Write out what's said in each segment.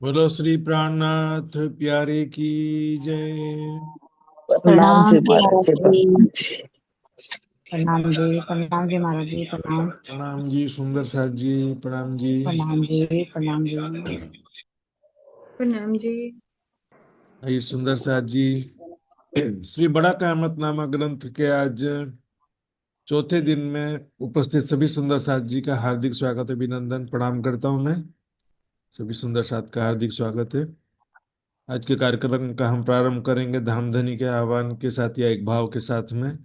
बोलो श्री प्राणनाथ प्यारे की जय। प्रणाम प्रणाम जी जी महाराज महाराज जी, जी। प्रणाम जी। प्रणाम जी महाराज जी, प्रणाम। प्रणाम जी सुंदर साथ जी। प्रणाम जी। प्रणाम जी, प्रणाम जी। प्रणाम जी। आइए सुंदर साथ जी, श्री बड़ा कयामत नामा ग्रंथ के आज चौथे दिन में उपस्थित सभी सुंदर साथ जी का हार्दिक स्वागत है, अभिनंदन प्रणाम करता हूं मैं। सभी सुंदर साथ का हार्दिक स्वागत है। आज के कार्यक्रम का हम प्रारंभ करेंगे धामधनी के आह्वान के साथ या एक भाव के साथ में।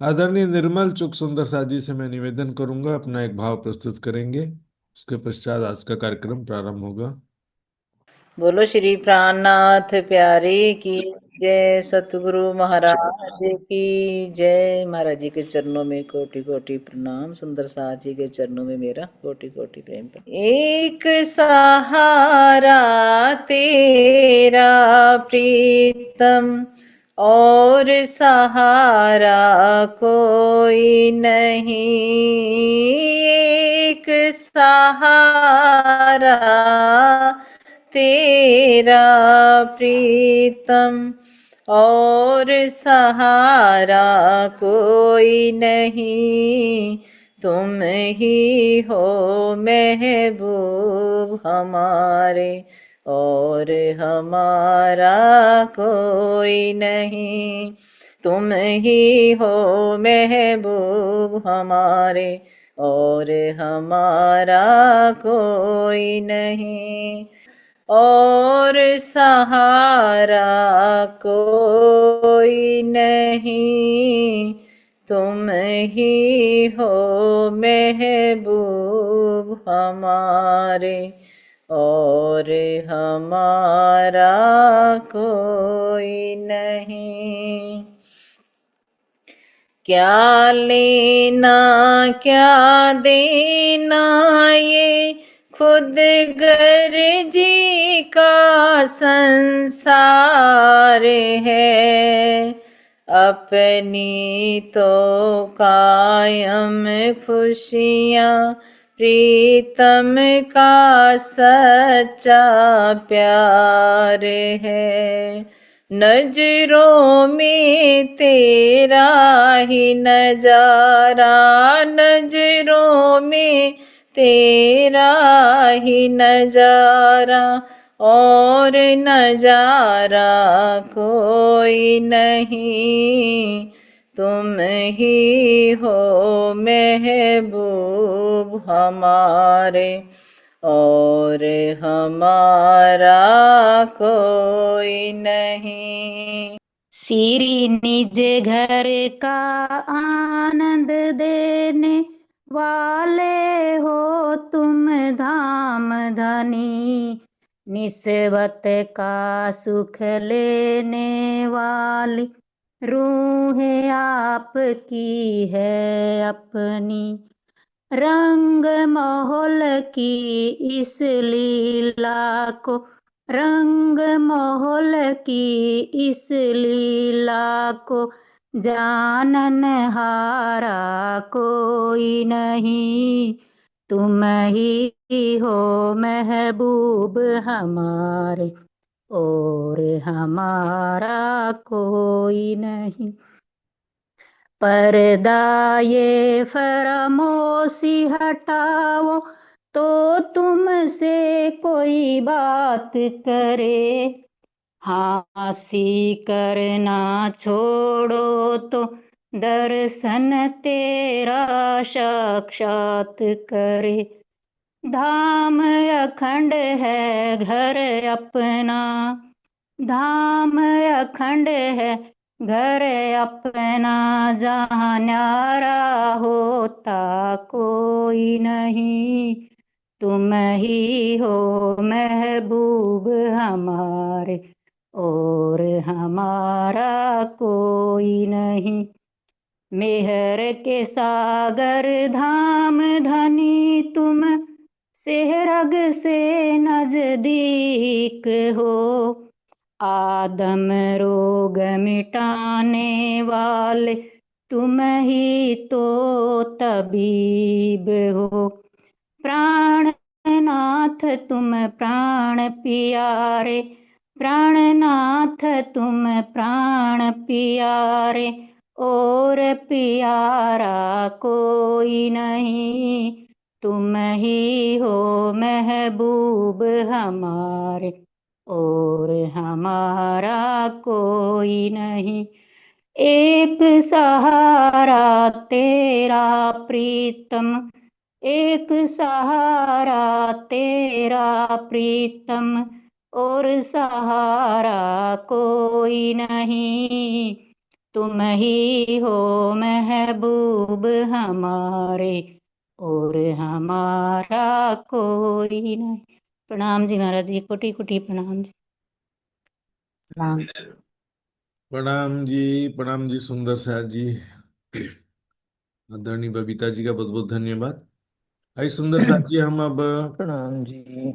आदरणीय निर्मल चुक सुंदर साथ जी से मैं निवेदन करूंगा, अपना एक भाव प्रस्तुत करेंगे। उसके पश्चात आज का कार्यक्रम प्रारंभ होगा। बोलो श्री प्राणनाथ प्यारे की जय, सतगुरु महाराज की जय। महाराज जी के चरणों में कोटि कोटि प्रणाम, सुंदर साथ जी के चरणों में मेरा कोटि कोटि प्रेम प्रणाम। एक सहारा तेरा प्रीतम, और सहारा कोई नहीं। एक सहारा तेरा प्रीतम, और सहारा कोई नहीं। तुम ही हो महबूब हमारे, और हमारा कोई नहीं। तुम ही हो महबूब हमारे, और हमारा कोई नहीं। और सहारा कोई नहीं। तुम ही हो महबूब हमारे, और हमारा कोई नहीं। क्या लेना क्या देना ये खुद गर्जी का संसार है। अपनी तो कायम खुशियाँ प्रीतम का सच्चा प्यार है। नजरों में तेरा ही नजारा, नजरों में तेरा ही नजारा, और नजारा कोई नहीं। तुम ही हो महबूब हमारे, और हमारा कोई नहीं। श्री निज घर का आनंद देने वाले हो तुम धाम धनी। निस्बत का सुख लेने वाली रूह आपकी है अपनी। रंग मोहल की इस लीला को, रंग मोहल की इस लीला को जानन हारा कोई नहीं। तुम ही हो महबूब हमारे, और हमारा कोई नहीं। पर्दा ये फरामोशी हटाओ, तो तुमसे कोई बात करे। हांसी करना छोड़ो तो दर्शन तेरा साक्षात करे। धाम अखंड है घर अपना, धाम अखंड है घर अपना। जहाँ न्यारा होता कोई नहीं। तुम ही हो महबूब हमारे, और हमारा कोई नहीं। मेहर के सागर धाम धनी तुम, सेहरग से नजदीक हो। आदम रोग मिटाने वाले तुम ही तो तबीब हो। प्राण प्राणनाथ तुम प्राण प्यारे, प्राणनाथ तुम प्राण प्यारे, और प्यारा कोई नहीं, तुम ही हो महबूब हमारे, और हमारा कोई नहीं। एक सहारा तेरा प्रीतम, एक सहारा तेरा प्रीतम, और सहारा कोई नहीं, तुम ही हो महबूब हमारे, और हमारा कोई नहीं। प्रणाम जी महाराज जी, कोटि कोटि प्रणाम जी। प्रणाम। प्रणाम जी सुंदर साथ जी। आदरणीय बबीता जी का बहुत बहुत धन्यवाद। आइए सुंदर साथ जी हम अब प्रणाम जी।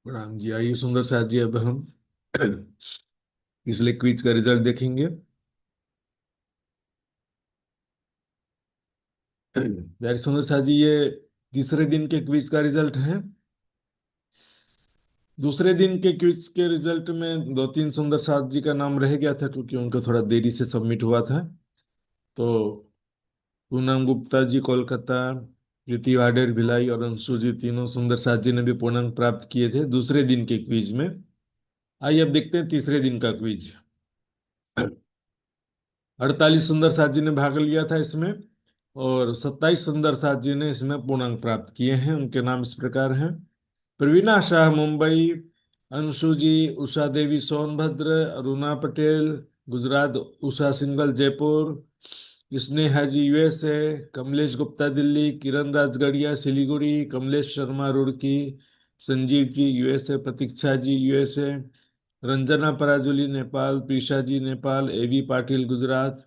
प्रणाम जी। आइए सुंदर साथ जी अब हम पिछले क्विज का रिजल्ट देखेंगे। प्यारे सुंदर साथ जी, ये तीसरे दिन के क्विज का रिजल्ट है। दूसरे दिन के क्विज के रिजल्ट में दो तीन सुंदर साथ जी का नाम रह गया था क्योंकि उनका थोड़ा देरी से सबमिट हुआ था। तो पूनम गुप्ता जी कोलकाता, प्रीति वाडेर भिलाई और अंशु जी, तीनों सुंदर साथ जी ने भी पूर्णांक प्राप्त किए थे दूसरे दिन के क्विज में। आइए अब देखते हैं तीसरे दिन का क्विज। 48 सुंदर साथ जी ने भाग लिया था इसमें, और 27 सुंदर साथ जी ने इसमें पूर्णांक प्राप्त किए हैं। उनके नाम इस प्रकार हैं: प्रवीणा शाह मुंबई, अंशु जी, उषा देवी सोनभद्र, अरुणा पटेल गुजरात, उषा सिंगल जयपुर, स्नेहा जी यूएसए, कमलेश गुप्ता दिल्ली, किरण राजगढ़िया सिलीगुड़ी, कमलेश शर्मा रुड़की, संजीव जी यूएसए, प्रतीक्षा जी यूएसए, रंजना पराजुली नेपाल, प्रीशा जी नेपाल, एवी पाटिल गुजरात,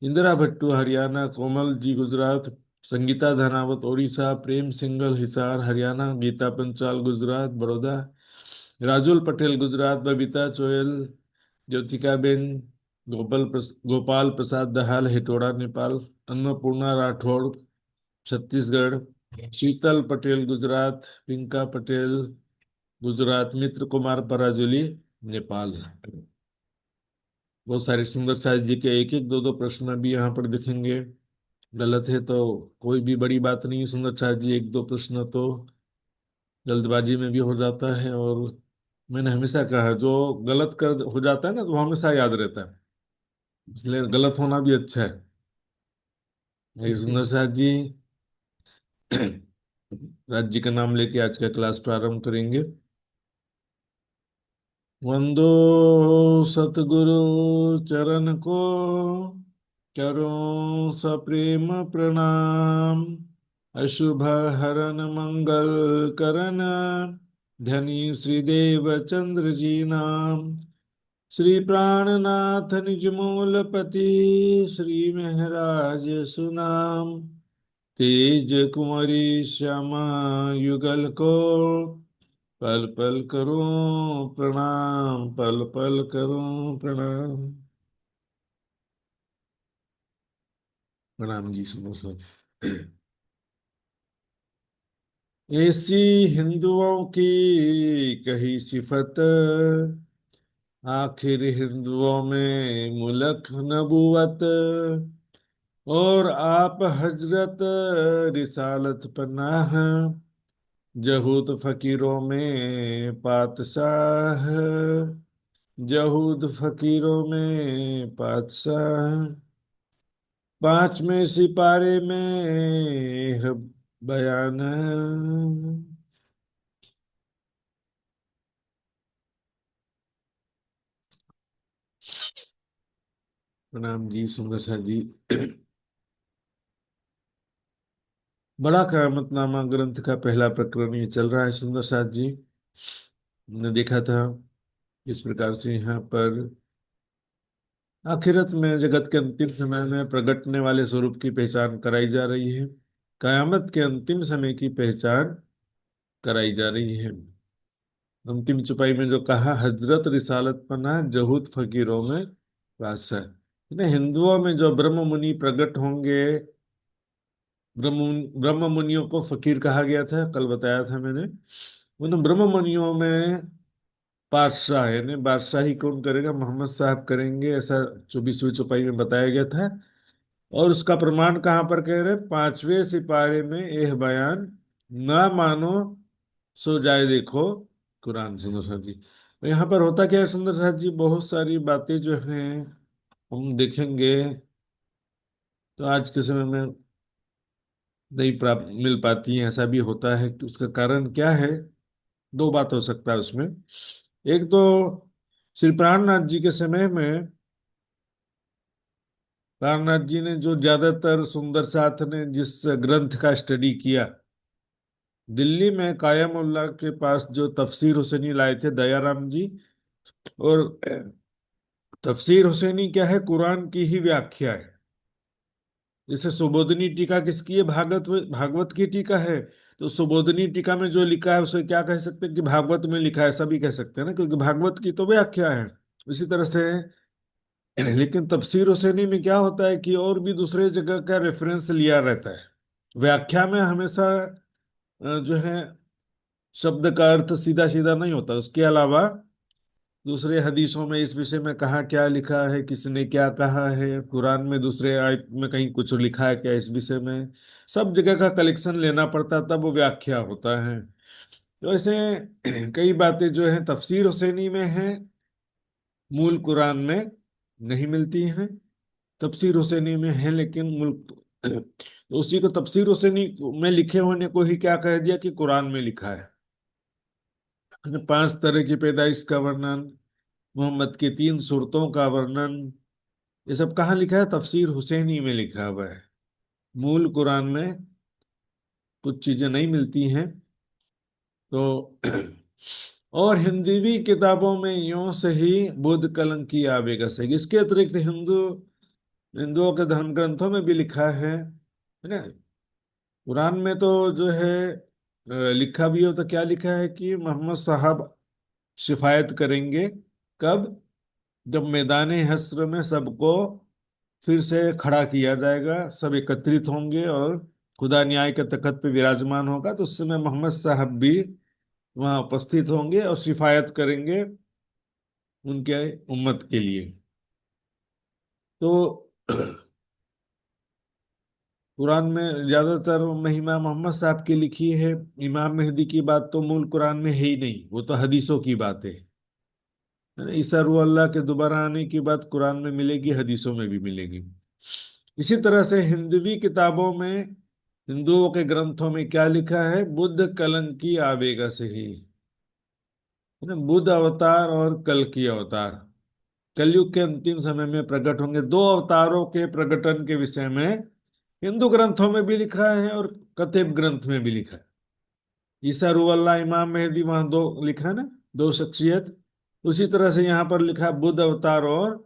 इंदिरा भट्टू हरियाणा, कोमल जी गुजरात, संगीता धनावत ओडिशा, प्रेम सिंगल हिसार हरियाणा, गीता पंचाल गुजरात बड़ौदा, राजुल पटेल गुजरात, बबीता चोयल, ज्योतिका बेन, गोपाल प्रसाद दहाल हेटोड़ा नेपाल, अन्नपूर्णा राठौड़ छत्तीसगढ़, शीतल पटेल गुजरात, पिंका पटेल गुजरात, मित्र कुमार पराजुली नेपाल। बहुत सारे सुंदर साहित्य जी के एक एक दो दो प्रश्न भी यहाँ पर दिखेंगे। गलत है तो कोई भी बड़ी बात नहीं, सुंदर साहित्य जी एक दो प्रश्न तो जल्दबाजी में भी हो जाता है। और मैंने हमेशा कहा है, जो गलत कर हो जाता है ना तो वो हमेशा याद रहता है, इसलिए गलत होना भी अच्छा है। ये सुंदर साहित्य जी राज्य का नाम लेके आज का क्लास प्रारंभ करेंगे। वंदो सतगुरु चरण को, करो सप्रेम प्रणाम, अशुभ हरन मंगल करन, धनी श्रीदेव चंद्र जी नाम, श्री प्राणनाथ निज मूलपति, श्री महराज सुनाम, तेज कुंवरी श्यामा युगल को, पल पल करो प्रणाम, पल पल करो प्रणाम। प्रणाम जी सुनो सब। ऐसी हिंदुओं की कही सिफत, आखिर हिंदुओं में मुलक नबूवत, और आप हजरत रिसालत पनाह, जहूद फकीरों में पातशाह, जहूद फकीरों में पातशाह, पांच में सिपारे में है बयान। प्रणाम जी सुंदर सर जी। बड़ा करामतनामा ग्रंथ का पहला प्रकरण ये चल रहा है सुंदर साथ जी। हमने देखा था इस प्रकार से यहाँ पर आखिरत में जगत के अंतिम समय में प्रगटने वाले स्वरूप की पहचान कराई जा रही है। कयामत के अंतिम समय की पहचान कराई जा रही है। अंतिम चुपाई में जो कहा, हजरत रिसालत पना जहूद फकीरों में बादशाह, हिंदुओं में जो ब्रह्म मुनि प्रकट होंगे ब्रह्म मुनियों को फकीर कहा गया था, कल बताया था मैंने। उन ब्रह्म मुनियों में बादशाह है ने बादशाही कौन करेगा, मोहम्मद साहब करेंगे, ऐसा 24वीं चौपाई में बताया गया था। और उसका प्रमाण कहाँ पर कह रहे, 5वें सिपारे में यह बयान, ना मानो सो जाए देखो कुरान। सुंदर साहब जी, तो यहाँ पर होता क्या है सुंदर साहब जी, बहुत सारी बातें जो हैं हम देखेंगे तो आज के समय में नहीं प्राप्त मिल पाती हैं। ऐसा भी होता है कि उसका कारण क्या है, दो बात हो सकता है उसमें। एक तो श्री प्राणनाथ जी के समय में प्राणनाथ जी ने जो ज्यादातर सुंदर साथ ने जिस ग्रंथ का स्टडी किया, दिल्ली में कायमुल्ला के पास जो तफसीर हुसैनी लाए थे दयाराम जी। और तफसीर हुसैनी क्या है, कुरान की ही व्याख्या है। जैसे सुबोधनी टीका किसकी है, भागवत भागवत की टीका है। तो सुबोधनी टीका में जो लिखा है उसे क्या कह सकते हैं कि भागवत में लिखा है, ऐसा भी कह सकते हैं ना, क्योंकि भागवत की तो व्याख्या है। इसी तरह से लेकिन तफसीर हुसैनी में क्या होता है कि और भी दूसरे जगह का रेफरेंस लिया रहता है। व्याख्या में हमेशा जो है शब्द का अर्थ सीधा सीधा नहीं होता, उसके अलावा दूसरे हदीसों में इस विषय में कहाँ क्या लिखा है, किसने क्या कहा है, कुरान में दूसरे आयत में कहीं कुछ लिखा है क्या इस विषय में, सब जगह का कलेक्शन लेना पड़ता है, तब वो व्याख्या होता है। तो ऐसे कई बातें जो है तफसीर हुसैनी में है, मूल कुरान में नहीं मिलती हैं। तफसीर हुसैनी में है लेकिन मूल तो उसी को तफसीर हुसैनी में लिखे होने को ही क्या कह दिया कि कुरान में लिखा है। 5 तरह की पैदाइश का वर्णन, मोहम्मद की 3 सूरतों का वर्णन, ये सब कहाँ लिखा है, तफसीर हुसैनी में लिखा हुआ है। मूल कुरान में कुछ चीजें नहीं मिलती हैं। तो और हिंदीवी किताबों में यूं से ही बुद्ध कलंक की आवेगस है। इसके अतिरिक्त हिंदुओं के धर्म ग्रंथों में भी लिखा है ना। कुरान में तो जो है लिखा भी हो तो क्या लिखा है कि मोहम्मद साहब शिफायत करेंगे, कब, जब मैदान हश्र में सबको फिर से खड़ा किया जाएगा, सब एकत्रित होंगे और खुदा न्याय के तख्त पे विराजमान होगा, तो उस समय मोहम्मद साहब भी वहां उपस्थित होंगे और शिफायत करेंगे उनके उम्मत के लिए। तो कुरान में ज्यादातर महिमा मोहम्मद साहब की लिखी है। इमाम मेहदी की बात तो मूल कुरान में है ही नहीं, वो तो हदीसों की बात है ना। ईसा रूह अल्लाह के दोबारा आने की बात कुरान में मिलेगी, हदीसों में भी मिलेगी। इसी तरह से हिंदवी किताबों में, हिंदुओं के ग्रंथों में क्या लिखा है, बुद्ध कलंक की आवेगा से ही, है ना। बुद्ध अवतार और कल की अवतार कलयुग के अंतिम समय में प्रकट होंगे। 2 अवतारों के प्रकटन के विषय में हिंदू ग्रंथों में भी लिखा है और कतेब ग्रंथ में भी लिखा है। ईसा रूह अल्लाह इमाम मेहदी, वहां दो लिखा है ना, 2 शख्सियत। उसी तरह से यहाँ पर लिखा है बुद्ध अवतार और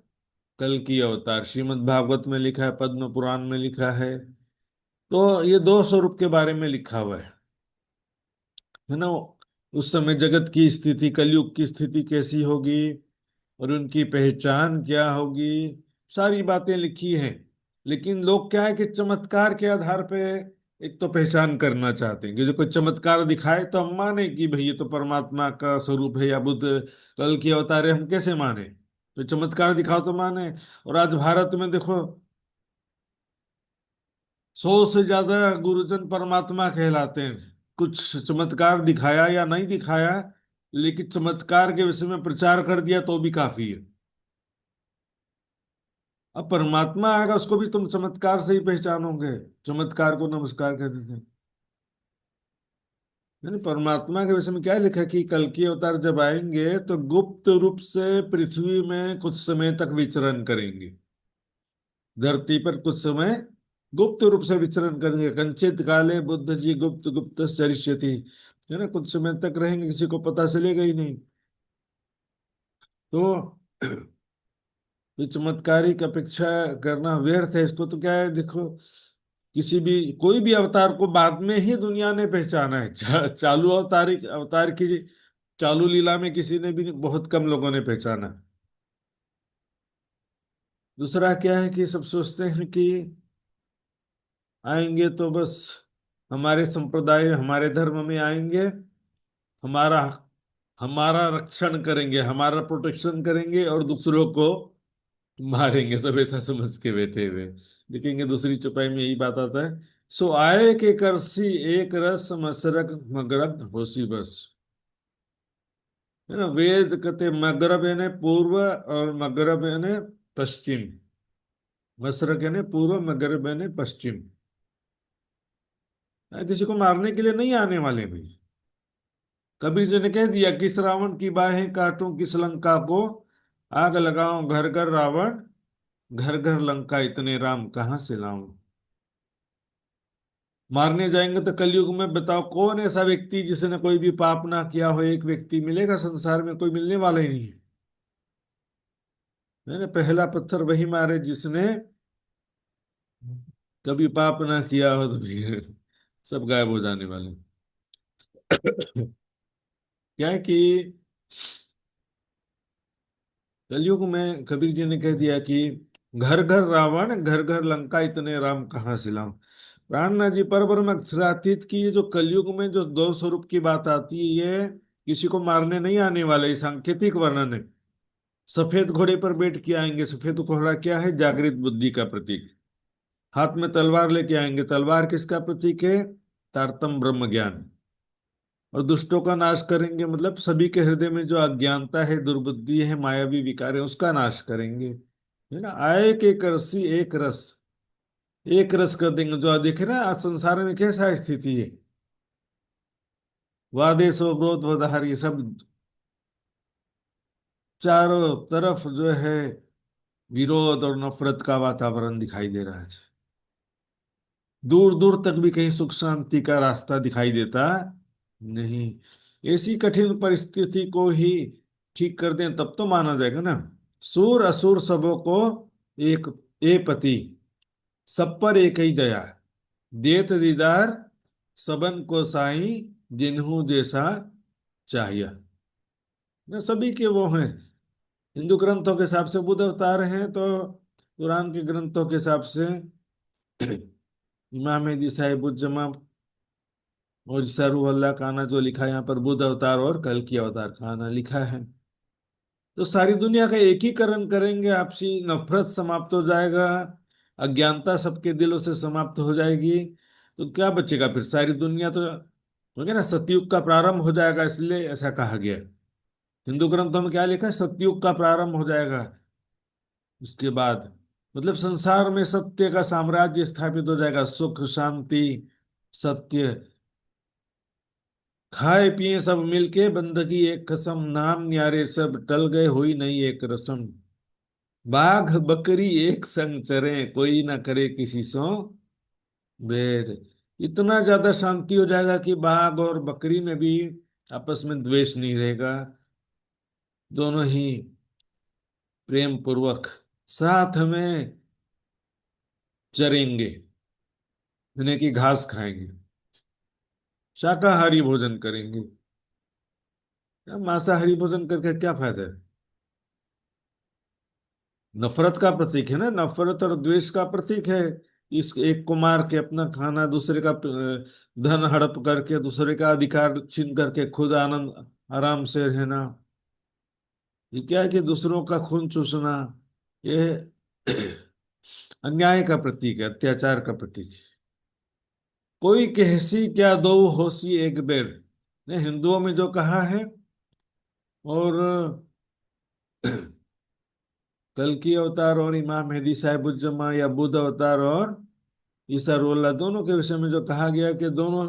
कल की अवतार। श्रीमद् भागवत में लिखा है, पद्म पुराण में लिखा है। तो ये 2 स्वरूप के बारे में लिखा हुआ है ना। उस समय जगत की स्थिति, कलयुग की स्थिति कैसी होगी और उनकी पहचान क्या होगी, सारी बातें लिखी हैं। लेकिन लोग क्या है कि चमत्कार के आधार पे एक तो पहचान करना चाहते हैं कि जो कोई चमत्कार दिखाए तो हम माने कि भाई ये तो परमात्मा का स्वरूप है या बुद्ध कल की अवतार है, हम कैसे माने, तो चमत्कार दिखाओ तो माने। और आज भारत में देखो 100 से ज्यादा गुरुजन परमात्मा कहलाते हैं। कुछ चमत्कार दिखाया या नहीं दिखाया, लेकिन चमत्कार के विषय में प्रचार कर दिया तो भी काफी है। अब परमात्मा आएगा उसको भी तुम चमत्कार से ही पहचानोगे, चमत्कार को नमस्कार कहते थे। यानी परमात्मा के विषय में क्या लिखा है कि कल की अवतार जब आएंगे तो गुप्त रूप से पृथ्वी में कुछ समय तक विचरण करेंगे, धरती पर कुछ समय गुप्त रूप से विचरण करेंगे। कंचित काले बुद्ध जी गुप्त गुप्त चरिष्यति, है ना, कुछ समय तक रहेंगे, किसी को पता चलेगा ही नहीं। तो ये चमत्कारिक अपेक्षा करना व्यर्थ है। इसको तो क्या है, देखो किसी भी कोई भी अवतार को बाद में ही दुनिया ने पहचाना है। चालू अवतार की चालू लीला में किसी ने भी, बहुत कम लोगों ने पहचाना। दूसरा क्या है कि सब सोचते हैं कि आएंगे तो बस हमारे संप्रदाय हमारे धर्म में आएंगे, हमारा हमारा रक्षण करेंगे, हमारा प्रोटेक्शन करेंगे और दूसरों को मारेंगे, सब ऐसा समझ के बैठे हुए। देखेंगे दूसरी चौपाई में यही बात आता है। सो आए के करसी एक रस मसरक मगरब होसी बस। है ना, वेद कहते मगरब यानी पूर्व और मगरब यानी पश्चिम। मशरक यानी पूर्व, मगरब यानी पश्चिम। किसी को मारने के लिए नहीं आने वाले भी। कबीर जी ने कह दिया, किस रावण की बाहें काटूं, किस लंका को आग लगाऊं, घर घर रावण घर घर लंका, इतने राम कहाँ से लाऊं। मारने जाएंगे तो कलयुग में बताओ कौन ऐसा व्यक्ति जिसने कोई भी पाप ना किया हो, एक व्यक्ति मिलेगा संसार में? कोई मिलने वाला ही नहीं है। मैंने पहला पत्थर वही मारे जिसने कभी पाप ना किया हो, तो भी सब गायब हो जाने वाले। क्या है कि कलयुग में कबीर जी ने कह दिया कि घर घर रावण घर घर लंका, इतने राम कहाँ से लाऊं। प्राणनाथ जी पर ब्रह्म अक्षरातीत की ये जो कलयुग में जो दो स्वरूप की बात आती है, ये किसी को मारने नहीं आने वाले, ये सांकेतिक वर्णन है। सफेद घोड़े पर बैठ के आएंगे। सफेद घोड़ा क्या है? जागृत बुद्धि का प्रतीक। हाथ में तलवार लेके आएंगे। तलवार किसका प्रतीक है? तारतम ब्रह्म ज्ञान। और दुष्टों का नाश करेंगे, मतलब सभी के हृदय में जो अज्ञानता है, दुर्बुद्धि है, मायावी विकार है, उसका नाश करेंगे। है ना, आए के करसी एक रस, एक रस कर देंगे। जो देखे ना आज संसार में कैसा स्थिति है, वादेश विरोध वधार, ये सब चारों तरफ जो है विरोध और नफरत का वातावरण दिखाई दे रहा है। दूर दूर तक भी कहीं सुख शांति का रास्ता दिखाई देता नहीं। ऐसी कठिन परिस्थिति को ही ठीक कर दें तब तो माना जाएगा ना। सूर असुर सबों को एक ए पति, सब पर एक ही दया, देत दीदार सबन को साई, जिन्हू जैसा चाहिए। ना सभी के वो हैं। हिंदू ग्रंथों के हिसाब से बुद्ध अवतार हैं, तो कुरान के ग्रंथों के हिसाब से इमाम मेहदी साहिबुज्जमा और रूहुल्लाह खाना जो लिखा है यहाँ पर, बुद्ध अवतार और कल की अवतार खाना लिखा है। तो सारी दुनिया का एकीकरण करेंगे, आपसी नफरत समाप्त हो जाएगा, अज्ञानता सबके दिलों से समाप्त हो जाएगी। तो क्या बचेगा फिर? सारी दुनिया तो हो गया ना, सतयुग का प्रारंभ हो जाएगा, इसलिए ऐसा कहा गया है। हिंदू ग्रंथों में क्या लिखा है? सतयुग का प्रारंभ हो जाएगा। उसके बाद मतलब संसार में सत्य का साम्राज्य स्थापित हो जाएगा, सुख शांति सत्य, खाए पिए सब मिलके, बंदगी एक कसम, नाम न्यारे सब टल गए, हुई नहीं एक रसम। बाघ बकरी एक संग चरे, कोई ना करे किसी सो बैर। इतना ज्यादा शांति हो जाएगा कि बाघ और बकरी में भी आपस में द्वेष नहीं रहेगा। दोनों ही प्रेम पूर्वक साथ में चरेंगे, यानी कि घास खाएंगे, शाकाहारी भोजन करेंगे। मांसाहारी भोजन करके क्या फायदा है? नफरत का प्रतीक है ना, नफरत और द्वेष का प्रतीक है। इस एक को मार के अपना खाना, दूसरे का धन हड़प करके, दूसरे का अधिकार छीन करके खुद आनंद आराम से रहना, ये क्या है कि दूसरों का खून चूसना, ये अन्याय का प्रतीक है, अत्याचार का प्रतीक है। कोई कहसी क्या दो होसी एक बेर, ने हिंदुओं में जो कहा है। और कल की अवतार और इमाम मेहदी साहिबुज्जमा या बुद्ध अवतार और ईसा रोल्ला, दोनों के विषय में जो कहा गया कि दोनों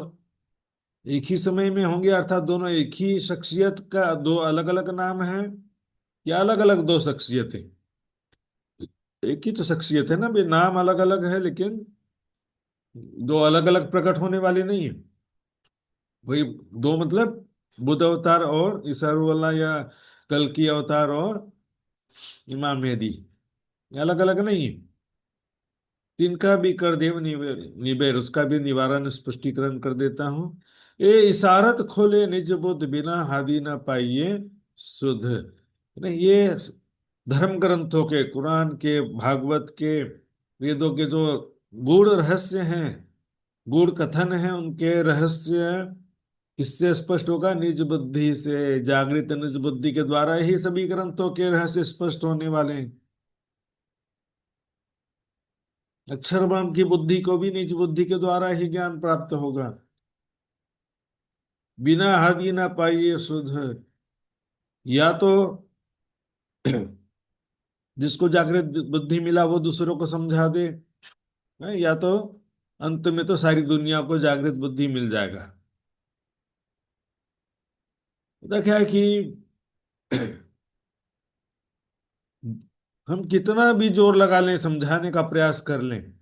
एक ही समय में होंगे, अर्थात दोनों एक ही शख्सियत का दो अलग अलग नाम है, या अलग अलग दो शख्सियत है? एक ही तो शख्सियत है ना भाई, नाम अलग अलग है लेकिन दो अलग अलग प्रकट होने वाले नहीं है। वही दो मतलब बुद्ध अवतार और ईसा रुल्लाह, या कल की अवतार और इमाम मेहदी, अलग अलग नहीं है। तिनका भी कर देव निबेर, उसका भी निवारण स्पष्टीकरण कर देता हूं। ए इशारत खोले निज बुद्ध, बिना हादि ना पाइये सुध। नहीं, ये धर्म ग्रंथों के, कुरान के, भागवत के, वेदों के जो गूढ़ रहस्य हैं, गूढ़ कथन है, उनके रहस्य किससे स्पष्ट होगा? निज बुद्धि से। जागृत निज बुद्धि के द्वारा ही सभी ग्रंथों के रहस्य स्पष्ट होने वाले हैं। अक्षर ब्रह्म की बुद्धि को भी निज बुद्धि के द्वारा ही ज्ञान प्राप्त होगा। बिना हदि ना पाइए सुध। या तो जिसको जागृत बुद्धि मिला वो दूसरों को समझा दे, या तो अंत में तो सारी दुनिया को जागृत बुद्धि मिल जाएगा। देखा है कि हम कितना भी जोर लगा लें, समझाने का प्रयास कर लें,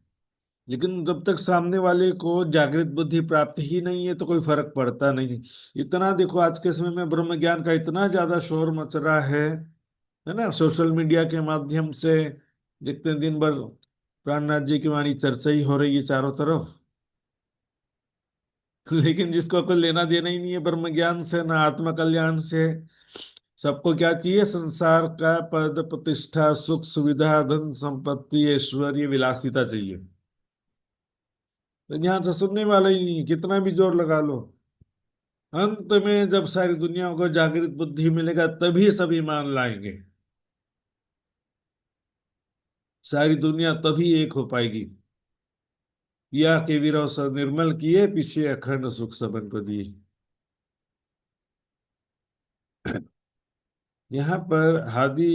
लेकिन जब तक सामने वाले को जागृत बुद्धि प्राप्त ही नहीं है तो कोई फर्क पड़ता नहीं। इतना देखो, आज के समय में ब्रह्म ज्ञान का इतना ज्यादा शोर मच रहा है ना, सोशल मीडिया के माध्यम से देखते हैं, दिन भर प्राणनाथ जी की वाणी चर्चा ही हो रही है चारों तरफ। लेकिन जिसको कोई लेना देना ही नहीं है ब्रह्म ज्ञान से, ना आत्म कल्याण से। सबको क्या चाहिए? संसार का पद प्रतिष्ठा, सुख सुविधा, धन संपत्ति, ऐश्वर्य, विलासिता चाहिए। तो ध्यान से सुनने वाला ही नहीं, कितना भी जोर लगा लो। अंत में जब सारी दुनिया को जागृत बुद्धि मिलेगा तभी सभी मान लाएंगे। सारी दुनिया तभी एक हो पाएगी। या के विरह स निर्मल किए, पीछे अखंड सुख सबन को दिए। यहाँ पर हादि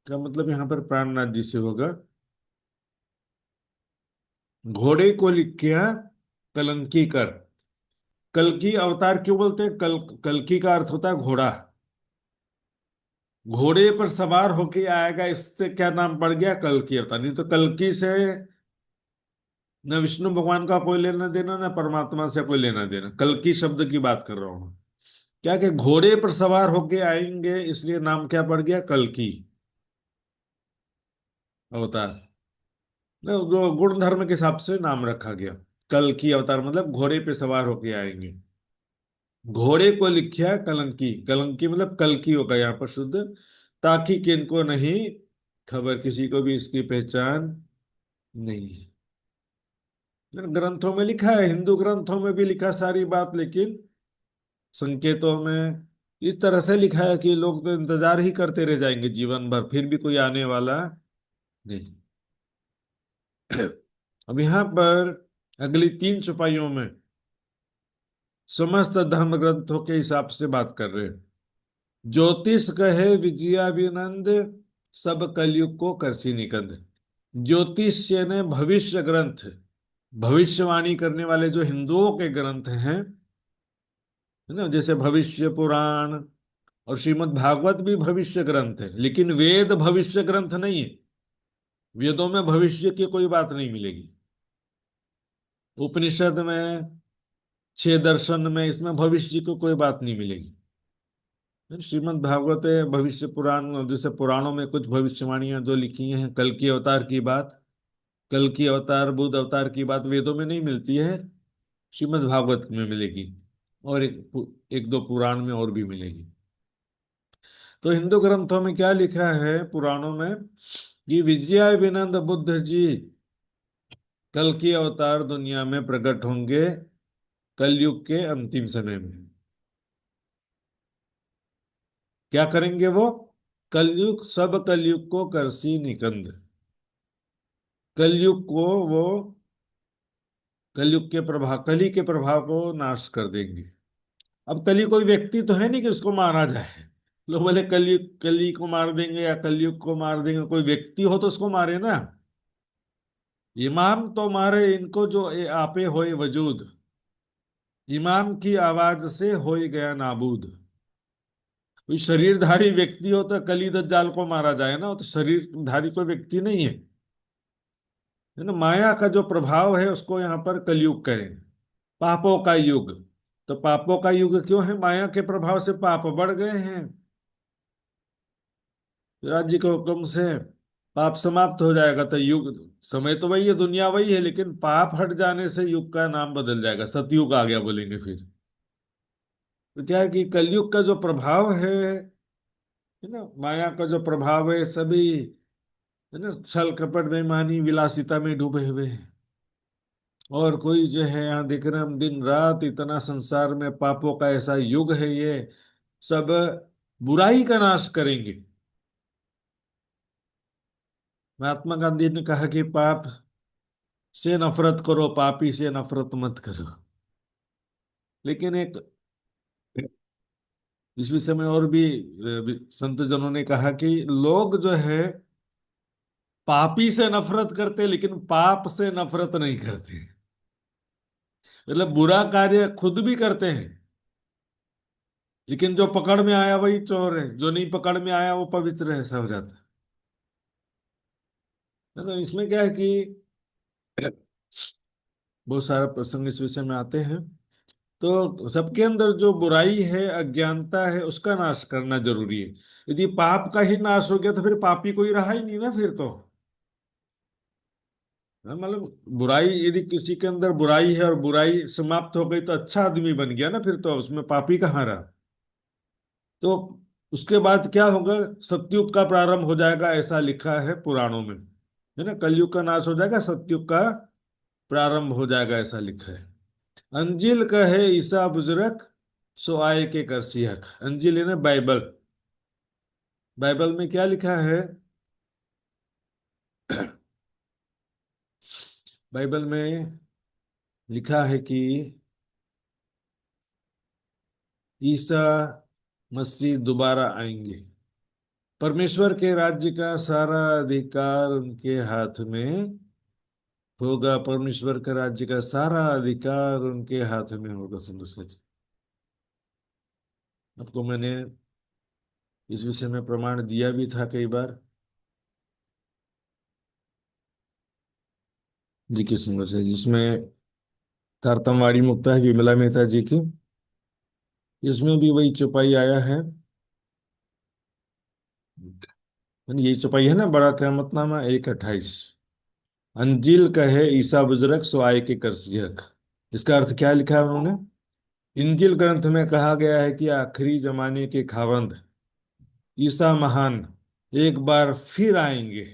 का मतलब यहाँ पर प्राणनाथ जी से होगा। घोड़े को लिखिया कलंकी कर। कल्कि अवतार क्यों बोलते हैं? कल्कि का अर्थ होता है घोड़ा। घोड़े पर सवार होके आएगा, इससे क्या नाम पड़ गया? कल्कि अवतार। नहीं तो कल्कि से न विष्णु भगवान का कोई लेना देना, न परमात्मा से कोई लेना देना। कल्कि शब्द की बात कर रहा हूं। क्या कि घोड़े पर सवार होके आएंगे, इसलिए नाम क्या पड़ गया? कल्कि अवतार। न, जो गुण धर्म के हिसाब से नाम रखा गया। कल्कि अवतार मतलब घोड़े पे सवार होके आएंगे। घोड़े को लिखिया कलंकी। कलंकी मतलब कल्कि होगा यहाँ पर शुद्ध। ताकि किनको नहीं खबर, किसी को भी इसकी पहचान नहीं। ग्रंथों में लिखा है, हिंदू ग्रंथों में भी लिखा सारी बात, लेकिन संकेतों में इस तरह से लिखा है कि लोग तो इंतजार ही करते रह जाएंगे जीवन भर, फिर भी कोई आने वाला नहीं। अब यहाँ पर अगली 3 चौपाइयों में समस्त धर्म ग्रंथों के हिसाब से बात कर रहे हैं। ज्योतिष कहे विजयाभिनंद, सब कलयुग को करसी निकंद। ज्योतिष्य ने भविष्य ग्रंथ, भविष्यवाणी करने वाले जो हिंदुओं के ग्रंथ हैं, है ना, जैसे भविष्य पुराण और श्रीमद् भागवत भी भविष्य ग्रंथ है, लेकिन वेद भविष्य ग्रंथ नहीं है। वेदों में भविष्य की कोई बात नहीं मिलेगी। उपनिषद में, 6 दर्शन में, इसमें भविष्य की कोई बात नहीं मिलेगी। श्रीमद् भागवत है भविष्य पुराण, जैसे पुराणों में कुछ भविष्यवाणियां जो लिखी हैं, कल की अवतार की बात, कल की अवतार, बुद्ध अवतार की बात वेदों में नहीं मिलती है, श्रीमद् भागवत में मिलेगी, और एक दो पुराण में और भी मिलेगी। तो हिंदू ग्रंथों में क्या लिखा है, पुराणों में, कि विजयाभिनंद बुद्ध जी कल की अवतार दुनिया में प्रकट होंगे कलयुग के अंतिम समय में। क्या करेंगे वो? कलयुग, सब कलयुग को करसी निकंद। कलयुग को वो, कलयुग के प्रभाव, कली के प्रभाव को नाश कर देंगे। अब कली कोई व्यक्ति तो है नहीं कि उसको मारा जाए। लोग बोले कलयुग, कली को मार देंगे या कलयुग को मार देंगे। कोई व्यक्ति हो तो उसको मारे ना। इमाम तो मारे इनको जो आपे होए वजूद। इमाम की आवाज से होए गया नाबूद। कोई शरीरधारी व्यक्ति हो तो कली दज्जाल को मारा जाए ना, वो तो शरीरधारी कोई व्यक्ति नहीं है ना। माया का जो प्रभाव है उसको यहाँ पर कलयुग करें, पापों का युग। तो पापों का युग क्यों है? माया के प्रभाव से पाप बढ़ गए हैं। राज्य के हुक्म से पाप समाप्त हो जाएगा तो युग, समय तो वही है, दुनिया वही है, लेकिन पाप हट जाने से युग का नाम बदल जाएगा, सतयुग आ गया बोलेंगे फिर। तो क्या है कि कलयुग का जो प्रभाव है ना, माया का जो प्रभाव है, सभी है ना छल कपट बेईमानी विलासिता में डूबे हुए हैं। और कोई जो है यहाँ देख रहे हैं हम, दिन रात इतना संसार में पापों का ऐसा युग है, ये सब बुराई का नाश करेंगे। महात्मा गांधी ने कहा कि पाप से नफरत करो, पापी से नफरत मत करो। लेकिन एक इस विषय में और भी संत जनों ने कहा कि लोग जो है पापी से नफरत करते, लेकिन पाप से नफरत नहीं करते। मतलब बुरा कार्य खुद भी करते हैं, लेकिन जो पकड़ में आया वही चोर है, जो नहीं पकड़ में आया वो पवित्र है, ऐसा हो जाता है। तो इसमें क्या है कि बहुत सारा प्रसंग इस विषय में आते हैं। तो सबके अंदर जो बुराई है, अज्ञानता है, उसका नाश करना जरूरी है। यदि पाप का ही नाश हो गया तो फिर पापी कोई रहा ही नहीं ना फिर तो। हाँ, मतलब बुराई, यदि किसी के अंदर बुराई है और बुराई समाप्त हो गई तो अच्छा आदमी बन गया ना, फिर तो उसमें पापी कहाँ रहा। तो उसके बाद क्या होगा, सतयुग का प्रारंभ हो जाएगा, ऐसा लिखा है पुराणों में, है ना। कलयुग का नाश हो जाएगा, सतयुग का प्रारंभ हो जाएगा, ऐसा लिखा है। अंजिल कहे ईसा बुजुर्ग, सो आए के कर सियक। अंजिल है ना बाइबल। बाइबल में क्या लिखा है? बाइबल में लिखा है कि ईसा मसीह दोबारा आएंगे। परमेश्वर के राज्य का सारा अधिकार उनके हाथ में होगा। परमेश्वर का राज्य का सारा अधिकार उनके हाथ में होगा। सुंदर सच, आपको मैंने इस विषय में प्रमाण दिया भी था कई बार। देखिए सुंदर सच, जिसमें तारतमवाणी मुक्ता है विमला मेहता जी की, इसमें भी वही चौपाई आया है। यानी यही चौपाई है ना, बड़ा क़यामतनामा 1:28। अंजिल कहे ईसा बुजुर्ग, सो आए के कर सियक। इसका अर्थ क्या लिखा है उन्होंने? इंजिल ग्रंथ में कहा गया है कि आखिरी जमाने के खावंद ईसा महान एक बार फिर आएंगे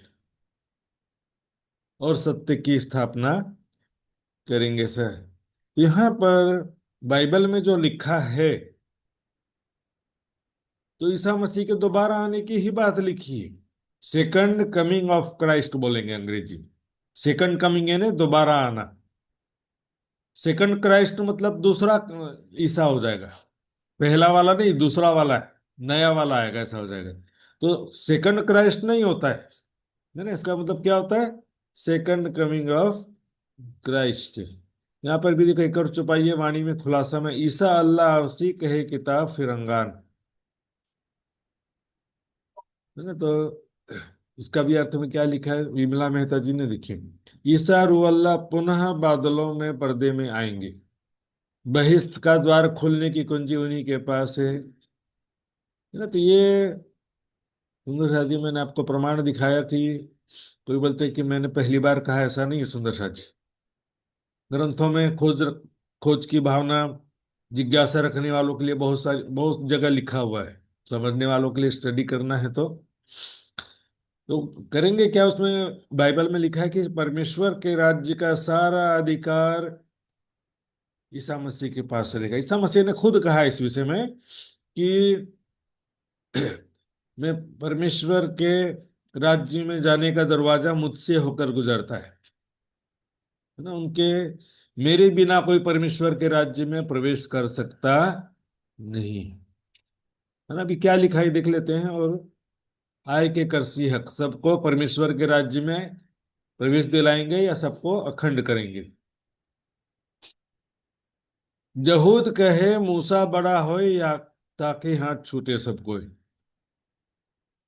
और सत्य की स्थापना करेंगे सर। यहाँ पर बाइबल में जो लिखा है, तो ईसा मसीह के दोबारा आने की ही बात लिखी है। सेकंड कमिंग ऑफ क्राइस्ट बोलेंगे अंग्रेजी। सेकंड कमिंग यानी दोबारा आना। सेकंड क्राइस्ट मतलब दूसरा ईसा हो जाएगा। पहला वाला नहीं, दूसरा वाला है, नया वाला आएगा, ऐसा हो जाएगा। तो सेकंड क्राइस्ट नहीं होता है ना। इसका मतलब क्या होता है? Second coming of Christ. यहाँ पर भी देखो, एक और चौपाई है वाणी में खुलासा में, ईसा अल्लाह अवसी कहे किताब फिरंगान, है ना। तो इसका भी अर्थ में क्या लिखा है, विमला मेहता जी ने लिखे, ईसा रूअल्लाह पुनः बादलों में पर्दे में आएंगे। बहिश्त का द्वार खोलने की कुंजी उन्हीं के पास है ना। तो ये सुंदर साथी, मैंने आपको प्रमाण दिखाया कि कोई बोलते हैं कि मैंने पहली बार कहा, ऐसा नहीं है सुंदर साथी। ग्रंथों में खोज की भावना, जिज्ञासा रखने वालों के लिए बहुत जगह लिखा हुआ है। समझने वालों के लिए स्टडी करना है तो करेंगे क्या उसमें? बाइबल में लिखा है कि परमेश्वर के राज्य का सारा अधिकार ईसा मसीह के पास रहेगा। ईसा मसीह ने खुद कहा इस विषय में कि मैं परमेश्वर के राज्य में जाने का दरवाजा मुझसे होकर गुजरता है ना। उनके मेरे बिना कोई परमेश्वर के राज्य में प्रवेश कर सकता नहीं, है ना। अभी क्या लिखा है देख लेते हैं। और आय के करसी हक, सबको परमेश्वर के राज्य में प्रवेश दिलाएंगे या सबको अखंड करेंगे। जहूद कहे मूसा बड़ा होए, या ताकि हाथ छूटे सबको।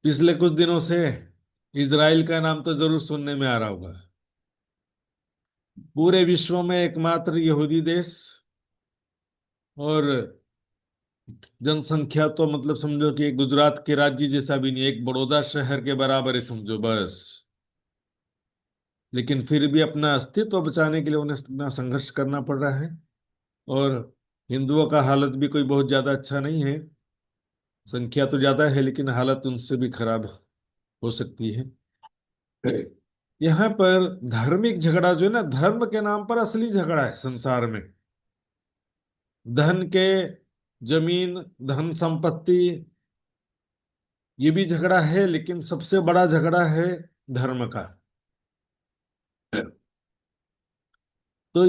पिछले कुछ दिनों से इजराइल का नाम तो जरूर सुनने में आ रहा होगा। पूरे विश्व में एकमात्र यहूदी देश, और जनसंख्या तो मतलब समझो कि गुजरात के राज्य जैसा भी नहीं, एक बड़ौदा शहर के बराबर है समझो बस। लेकिन फिर भी अपना अस्तित्व बचाने के लिए उन्हें इतना संघर्ष करना पड़ रहा है। और हिंदुओं का हालत भी कोई बहुत ज्यादा अच्छा नहीं है। संख्या तो ज्यादा है, लेकिन हालत उनसे भी खराब हो सकती है। यहाँ पर धार्मिक झगड़ा जो है ना, धर्म के नाम पर असली झगड़ा है संसार में। धन के, जमीन, धन संपत्ति, ये भी झगड़ा है, लेकिन सबसे बड़ा झगड़ा है धर्म का। तो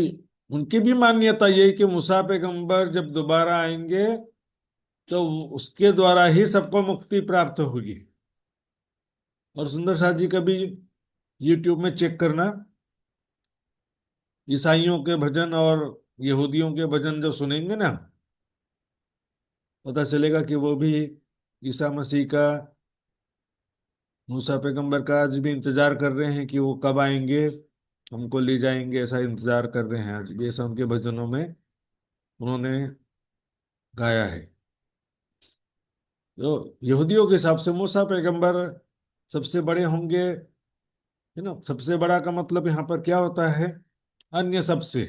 उनकी भी मान्यता यही कि मूसा पैगंबर जब दोबारा आएंगे तो उसके द्वारा ही सबको मुक्ति प्राप्त होगी। और सुंदर साथ जी का भी यूट्यूब में चेक करना, ईसाइयों के भजन और यहूदियों के भजन जो सुनेंगे ना, पता चलेगा कि वो भी ईसा मसीह का, मूसा पैगंबर का आज भी इंतजार कर रहे हैं कि वो कब आएंगे, हमको ले जाएंगे, ऐसा इंतजार कर रहे हैं आज भी। ऐसा उनके भजनों में उन्होंने गाया है। तो यहूदियों के हिसाब से मूसा पैगंबर सबसे बड़े होंगे, है ना। सबसे बड़ा का मतलब यहाँ पर क्या होता है? अन्य सबसे,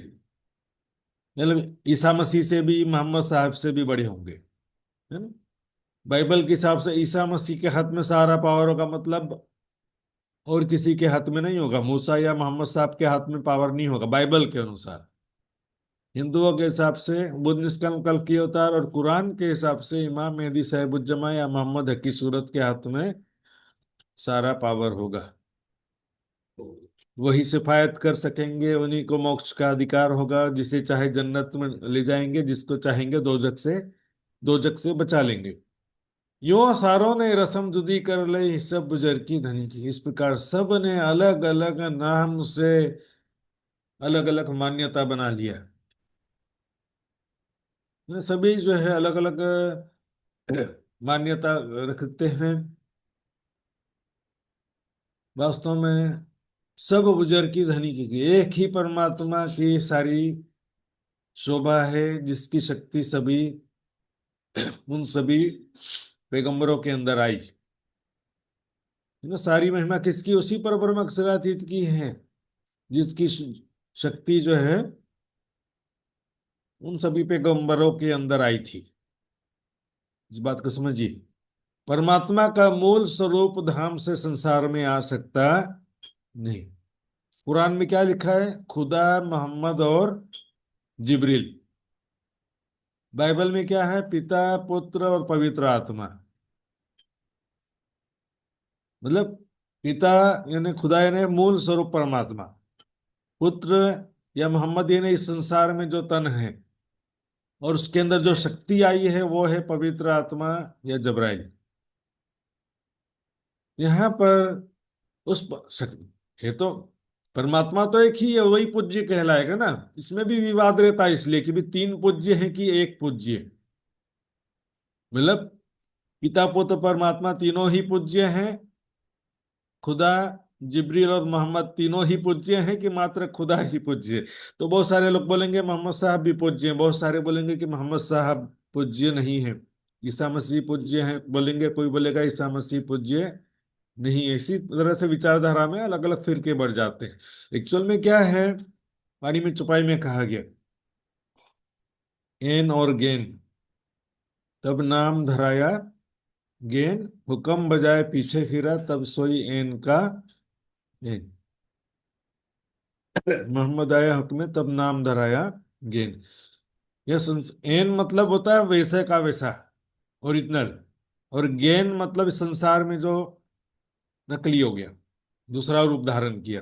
मतलब ईसा मसीह से भी, मोहम्मद साहब से भी बड़े होंगे, है ना। बाइबल के हिसाब से ईसा मसीह के हाथ में सारा पावर होगा, मतलब और किसी के हाथ में नहीं होगा। मूसा या मोहम्मद साहब के हाथ में पावर नहीं होगा बाइबल के अनुसार। हिंदुओं के हिसाब से बुद्ध निष्कल्म कल की अवतार, और कुरान के हिसाब से इमाम मेहदी साहिबुज्जमा या मोहम्मद हकी सूरत के हाथ में सारा पावर होगा। वही सिफायत कर सकेंगे, उन्हीं को मोक्ष का अधिकार होगा। जिसे चाहे जन्नत में ले जाएंगे, जिसको चाहेंगे दोजख से बचा लेंगे। यूं सारों ने रस्म जुदी कर ली, सब गुजर की धनी की। इस प्रकार सब ने अलग अलग नाम से अलग अलग मान्यता बना लिया। सभी जो है अलग अलग मान्यता रखते हैं। वास्तव में सब बुजुर्ग की धनी की एक ही परमात्मा की सारी शोभा है, जिसकी शक्ति सभी उन सभी पैगंबरों के अंदर आई। सारी महिमा किसकी? उसी पर ब्रह्म अक्षरातीत की है, जिसकी शक्ति जो है उन सभी पैगंबरों के अंदर आई थी। इस बात को समझिए। परमात्मा का मूल स्वरूप धाम से संसार में आ सकता नहीं। कुरान में क्या लिखा है? खुदा, मोहम्मद और जिब्रील। बाइबल में क्या है? पिता, पुत्र और पवित्र आत्मा। मतलब पिता यानी खुदा यानी मूल स्वरूप परमात्मा, पुत्र या मोहम्मद यानी इस संसार में जो तन है, और उसके अंदर जो शक्ति आई है वो है पवित्र आत्मा या जबराइल। यहाँ पर शक्ति है तो परमात्मा तो एक ही है, वही पूज्य कहलाएगा ना। इसमें भी विवाद रहता है, इसलिए कि भी तीन पूज्य हैं कि एक पूज्य। मतलब पिता, पुत्र, परमात्मा तीनों ही पूज्य हैं। खुदा, जिब्रील और मोहम्मद तीनों ही पूज्य हैं कि मात्र खुदा ही पूज्य है? तो बहुत सारे लोग बोलेंगे मोहम्मद साहब भी पूज्य हैं, बहुत सारे बोलेंगे कि मोहम्मद साहब पूज्य नहीं है। ईसा मसीह पूज्य हैं बोलेंगे, कोई बोलेगा ईसा मसीह पूज्य नहीं। इसी तरह से विचारधारा में अलग अलग फिरके बढ़ जाते हैं। एक्चुअल में क्या है? पानी में चौपाई में कहा गया, एन और गेन, तब नाम धराया गेन, हुक्म बजाए पीछे फिरा, तब सोई एन का एन। मोहम्मद आया हुक्म, तब नाम धराया गेन। एन मतलब होता है वैसे का वैसा, ओरिजिनल। और गेन मतलब इस संसार में जो नकली हो गया, दूसरा रूप धारण किया।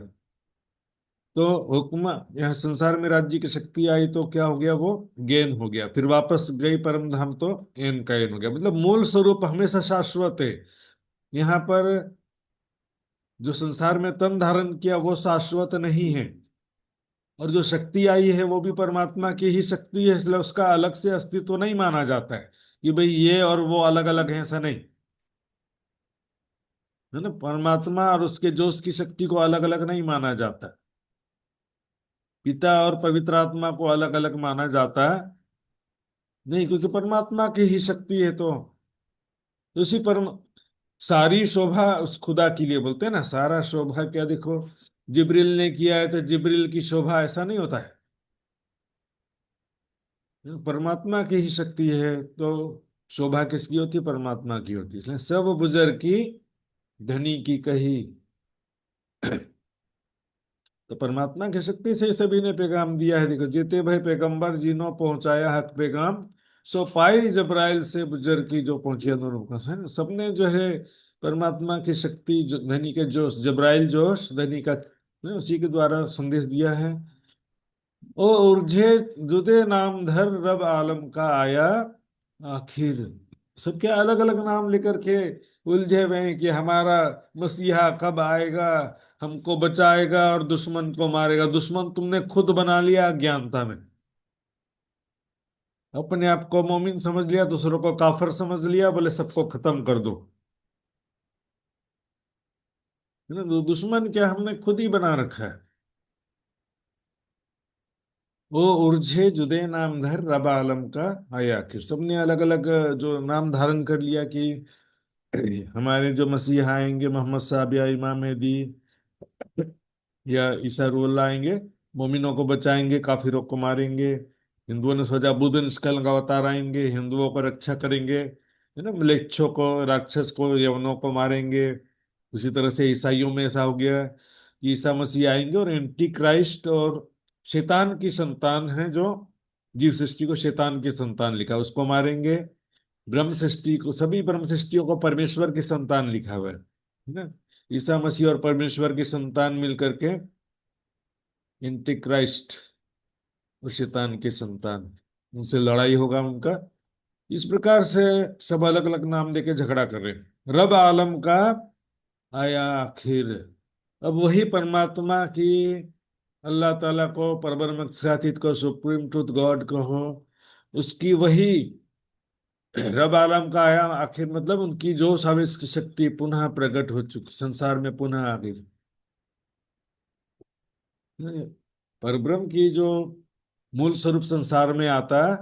तो हुक्म, यहाँ संसार में राज्य की शक्ति आई तो क्या हो गया? वो गेन हो गया। फिर वापस गई परम धाम तो एन का एन हो गया। मतलब मूल स्वरूप हमेशा शाश्वत है। यहाँ पर जो संसार में तन धारण किया वो शाश्वत नहीं है, और जो शक्ति आई है वो भी परमात्मा की ही शक्ति है, इसलिए उसका अलग से अस्तित्व नहीं माना जाता है कि भाई ये और वो अलग अलग है, ऐसा नहीं है ना। परमात्मा और उसके जोश की शक्ति को अलग अलग नहीं माना जाता। पिता और पवित्र आत्मा को अलग अलग माना जाता है नहीं, क्योंकि परमात्मा की ही शक्ति है। तो उसी परम सारी शोभा उस खुदा के लिए बोलते हैं ना। सारा शोभा क्या देखो जिब्रील ने किया है तो जिब्रील की शोभा, ऐसा नहीं होता है। परमात्मा की ही शक्ति है तो शोभा किसकी होती है? परमात्मा की होती है। इसलिए सब बुजुर्ग की धनी की कही। तो परमात्मा की शक्ति से ही सभी ने पैगाम दिया है। देखो, जीते भाई पैगंबर जिन्हों पहुंचाया हक पैगाम, सो पाई जबराइल से गुजर की जो पहुंची अनुरूप है ना। सबने जो है परमात्मा की शक्ति, जो धनी के जोश, जबराइल जोश धनी का, उसी के द्वारा संदेश दिया है। ओ उर्झे जुदे नाम धर रब आलम का आया आखिर। सबके अलग अलग नाम लेकर के उलझे हुए हैं कि हमारा मसीहा कब आएगा, हमको बचाएगा और दुश्मन को मारेगा। दुश्मन तुमने खुद बना लिया अज्ञानता में। अपने आप को मोमिन समझ लिया, दूसरों को काफिर समझ लिया, बोले सबको खत्म कर दो। है ना, दुश्मन क्या हमने खुद ही बना रखा है। वो उर्झे जुदे नाम धर रब आलम का आया आखिर। सबने अलग अलग जो नाम धारण कर लिया कि हमारे जो मसीहा आएंगे, मोहम्मद साहब या इमाम मेहदी या ईसा रूहुल्लाह आएंगे, मोमिनों को बचाएंगे, काफिरों को मारेंगे। हिंदुओं ने सोचा बुद्ध निष्कल का अवतार आएंगे, हिंदुओं को रक्षा करेंगे, है ना, म्लेच्छों को, राक्षस को, यवनों को मारेंगे। उसी तरह से ईसाइयों में ऐसा हो गया कि ईसा मसीह आएंगे और एंटी क्राइस्ट और शैतान की संतान है, जो जीव सृष्टि को शैतान की संतान लिखा, उसको मारेंगे। ब्रह्म सृष्टि को, सभी ब्रह्म सृष्टियों को परमेश्वर की संतान लिखा हुआ है ना। ईसा मसीह और परमेश्वर की संतान मिलकर के एंटी क्राइस्ट और शैतान की संतान, उनसे लड़ाई होगा उनका। इस प्रकार से सब अलग अलग नाम देके झगड़ा कर रहे हैं। रब आलम का आया आखिर। अब वही परमात्मा की, अल्लाह ताला को, परब्रह्म अक्षरातीत को, सुप्रीम ट्रूथ गॉड को हो, उसकी वही रब आलम का आया आखिर, मतलब उनकी जो साविस की शक्ति पुनः प्रकट हो चुकी, संसार में पुनः आ गई। परब्रह्म की जो मूल स्वरूप संसार में आता है,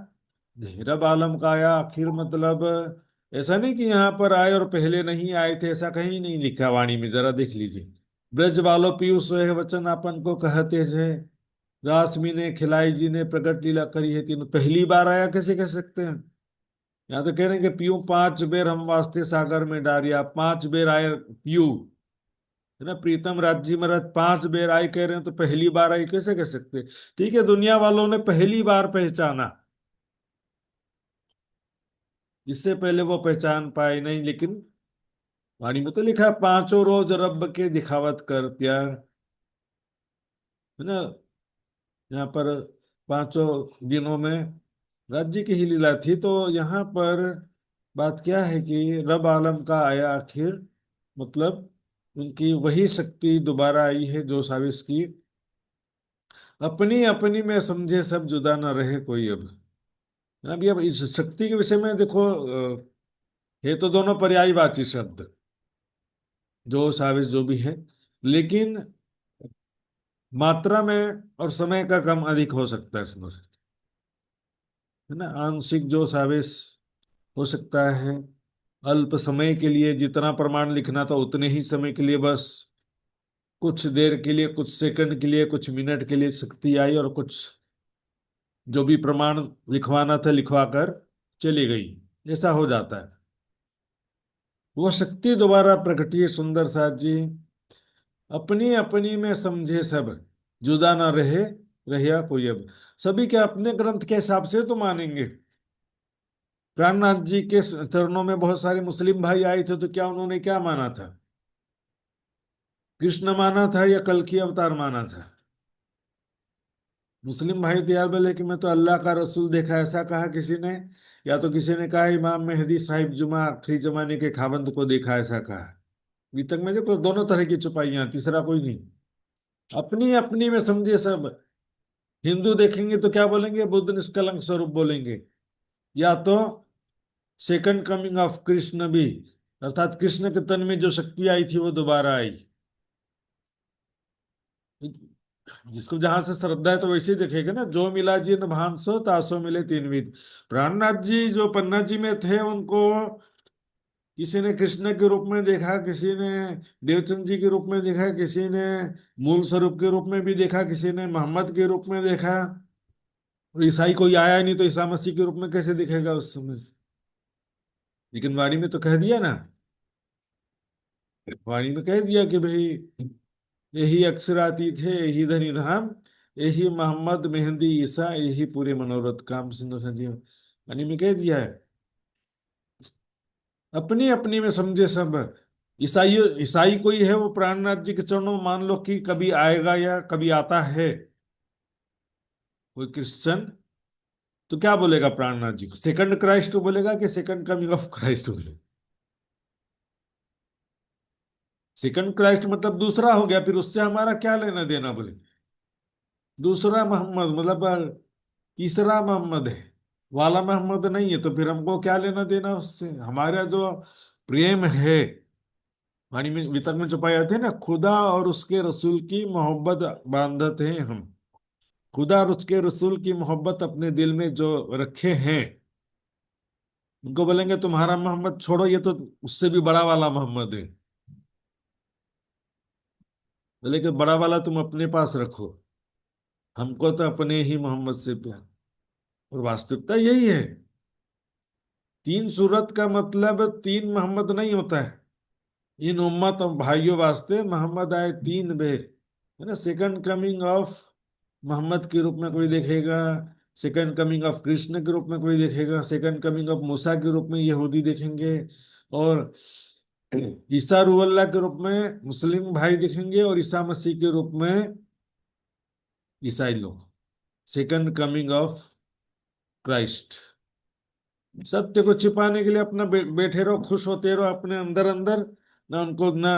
रब आलम का आया आखिर, मतलब ऐसा नहीं कि यहाँ पर आए और पहले नहीं आए थे, ऐसा कहीं नहीं लिखा वाणी में, जरा देख लीजिए। ब्रज बालो पीयूष है वचन अपन को कहते थे, रासमी ने खिलाई जी ने प्रकट लीला करी है तीनों। पहली बार आया कैसे कह सकते हैं? यहाँ तो कह रहे हैं कि पीयू 5 बेर हम वास्ते सागर में डारिया। 5 बेर आए पीयू, है ना, प्रीतम राज्य महाराज 5 बेर आए कह रहे हैं, तो पहली बार आई कैसे कह सकते? ठीक है, दुनिया वालों ने पहली बार पहचाना, इससे पहले वो पहचान पाए नहीं। लेकिन वाणी में तो लिखा है, 5 रोज रब के दिखावत कर प्यार, है ना। यहाँ पर 5 दिनों में राज्य की ही लीला थी। तो यहाँ पर बात क्या है कि रब आलम का आया आखिर, मतलब उनकी वही शक्ति दोबारा आई है जो साविस की। अपनी अपनी में समझे सब, जुदा ना रहे कोई अब। अभी अब इस शक्ति के विषय में देखो, ये तो दोनों पर्यायवाची शब्द, जो साविस जो भी है, लेकिन मात्रा में और समय का कम अधिक हो सकता है इसमें, है ना। आंशिक जो साविस हो सकता है, अल्प समय के लिए जितना प्रमाण लिखना था उतने ही समय के लिए, बस कुछ देर के लिए, कुछ सेकंड के लिए, कुछ मिनट के लिए शक्ति आई और कुछ जो भी प्रमाण लिखवाना था लिखवा कर चली गई, ऐसा हो जाता है। वो शक्ति दोबारा प्रकटी है। सुंदर साथ जी, अपनी अपनी में समझे सब, जुदा ना रहे रहिया कोई अब। सभी के अपने ग्रंथ के हिसाब से तो मानेंगे। प्राणनाथ जी के चरणों में बहुत सारे मुस्लिम भाई आए थे, तो क्या उन्होंने क्या माना था? कृष्ण माना था या कल की अवतार माना था? मुस्लिम भाई तैयार बोले कि मैं तो अल्लाह का रसूल देखा, ऐसा कहा किसी ने। या तो किसी ने कहा इमाम मेहदी साहिब जुमा आखिरी जमाने के खावंद को देखा, ऐसा कहा। अभी तक में देखो दोनों तरह की छुपाइयां, तीसरा कोई नहीं। अपनी अपनी में समझे सब। हिंदू देखेंगे तो क्या बोलेंगे? बुद्ध निष्कलंक स्वरूप बोलेंगे, या तो सेकंड कमिंग ऑफ कृष्ण भी, अर्थात कृष्ण के तन में जो शक्ति आई थी वो दोबारा आई। जिसको जहां से श्रद्धा है तो वैसे ही देखेगा ना। जो मिला जिन भांसो तासो मिले तीन विध। प्राणनाथ जी जो पन्ना जी में थे, उनको किसी ने कृष्ण के रूप में देखा, किसी ने देवचंद जी के रूप में देखा, किसी ने मूल स्वरूप के रूप में भी देखा, किसी ने मोहम्मद के रूप में देखा। और ईसाई कोई आया ही नहीं, तो ईसा मसीह के रूप में कैसे दिखेगा उस समय? लेकिन वाणी में तो कह दिया ना, वाणी में कह दिया कि भाई यही अक्षरातीत है, यही धनी धाम, यही मोहम्मद मेहंदी ईसा, यही पूरे मनोरथ काम, सिंधु संजीव यानी में कह दिया है। अपनी अपनी में समझे सब। ईसाई ईसाई कोई है वो प्राणनाथ जी के चरणों में मान लो कि कभी आएगा या कभी आता है। कोई क्रिश्चियन तो क्या बोलेगा प्राणनाथ जी को? सेकंड क्राइस्ट बोलेगा कि सेकंड कमिंग ऑफ क्राइस्ट बोलेगा? सेकंड क्राइस्ट मतलब दूसरा हो गया, फिर उससे हमारा क्या लेना देना बोले? दूसरा मोहम्मद मतलब तीसरा मोहम्मद है, वाला मोहम्मद नहीं है, तो फिर हमको क्या लेना देना उससे? हमारा जो प्रेम है, वाणी में वितरण में छुपाए जाते हैं ना, खुदा और उसके रसूल की मोहब्बत बांधत हैं हम। खुदा और उसके रसूल की मोहब्बत अपने दिल में जो रखे हैं, उनको बोलेंगे तुम्हारा मोहम्मद छोड़ो, ये तो उससे भी बड़ा वाला मोहम्मद है। बोले कि बड़ा वाला तुम अपने पास रखो, हमको तो अपने ही मोहम्मद से प्यार। और वास्तविकता यही है। तीन सूरत का मतलब तीन मोहम्मद नहीं होता है। इन उम्मत और भाइयों वास्ते मोहम्मद आए तीन बेर, है ना। सेकंड कमिंग ऑफ मोहम्मद के रूप में कोई देखेगा, सेकंड कमिंग ऑफ कृष्ण के रूप में कोई देखेगा, सेकंड कमिंग ऑफ मूसा के रूप में यहूदी देखेंगे, और ईसा रूहल्लाह के रूप में मुस्लिम भाई देखेंगे, और ईसा मसीह के रूप में ईसाई लोग। Second coming of Christ. सत्य को छिपाने के लिए अपना बैठे रहो, खुश होते रहो अपने अंदर अंदर। ना उनको ना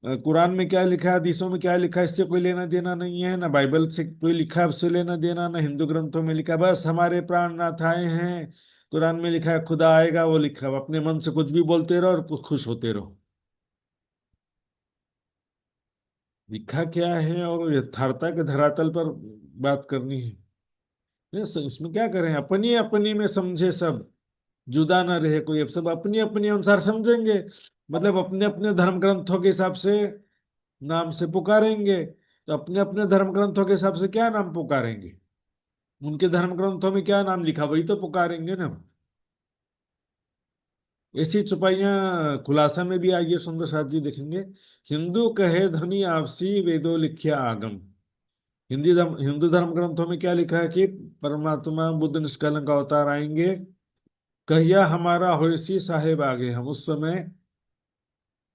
कुरान में क्या लिखा है, हदीसों में क्या लिखा है, इससे कोई लेना देना नहीं है। ना बाइबल से कोई लिखा है उससे लेना देना, ना हिंदू ग्रंथों में लिखा है। बस हमारे प्राणनाथ आए हैं, कुरान में लिखा है खुदा आएगा, वो लिखा है। अपने मन से कुछ भी बोलते रहो और खुश होते रहो। लिखा क्या है और यथार्थता के धरातल पर बात करनी है। इसमें क्या करें, अपनी अपनी में समझे सब, जुदा ना रहे कोई। अब सब अपनी अपनी अनुसार समझेंगे, मतलब अपने अपने धर्म ग्रंथों के हिसाब से नाम से पुकारेंगे। तो अपने अपने धर्म ग्रंथों के हिसाब से क्या नाम पुकारेंगे? उनके धर्म ग्रंथों में क्या नाम लिखा वही तो पुकारेंगे ना। ऐसी चुपाइयां खुलासा में भी आइए सुंदर साथ जी देखेंगे। हिंदू कहे धनी आपसी, वेदो लिखिया आगम। हिंदू धर्म ग्रंथों में क्या लिखा है कि परमात्मा बुद्ध निष्कलंक अवतार आएंगे, कहिया हमारा होइसी साहेब आगे, हम उस समय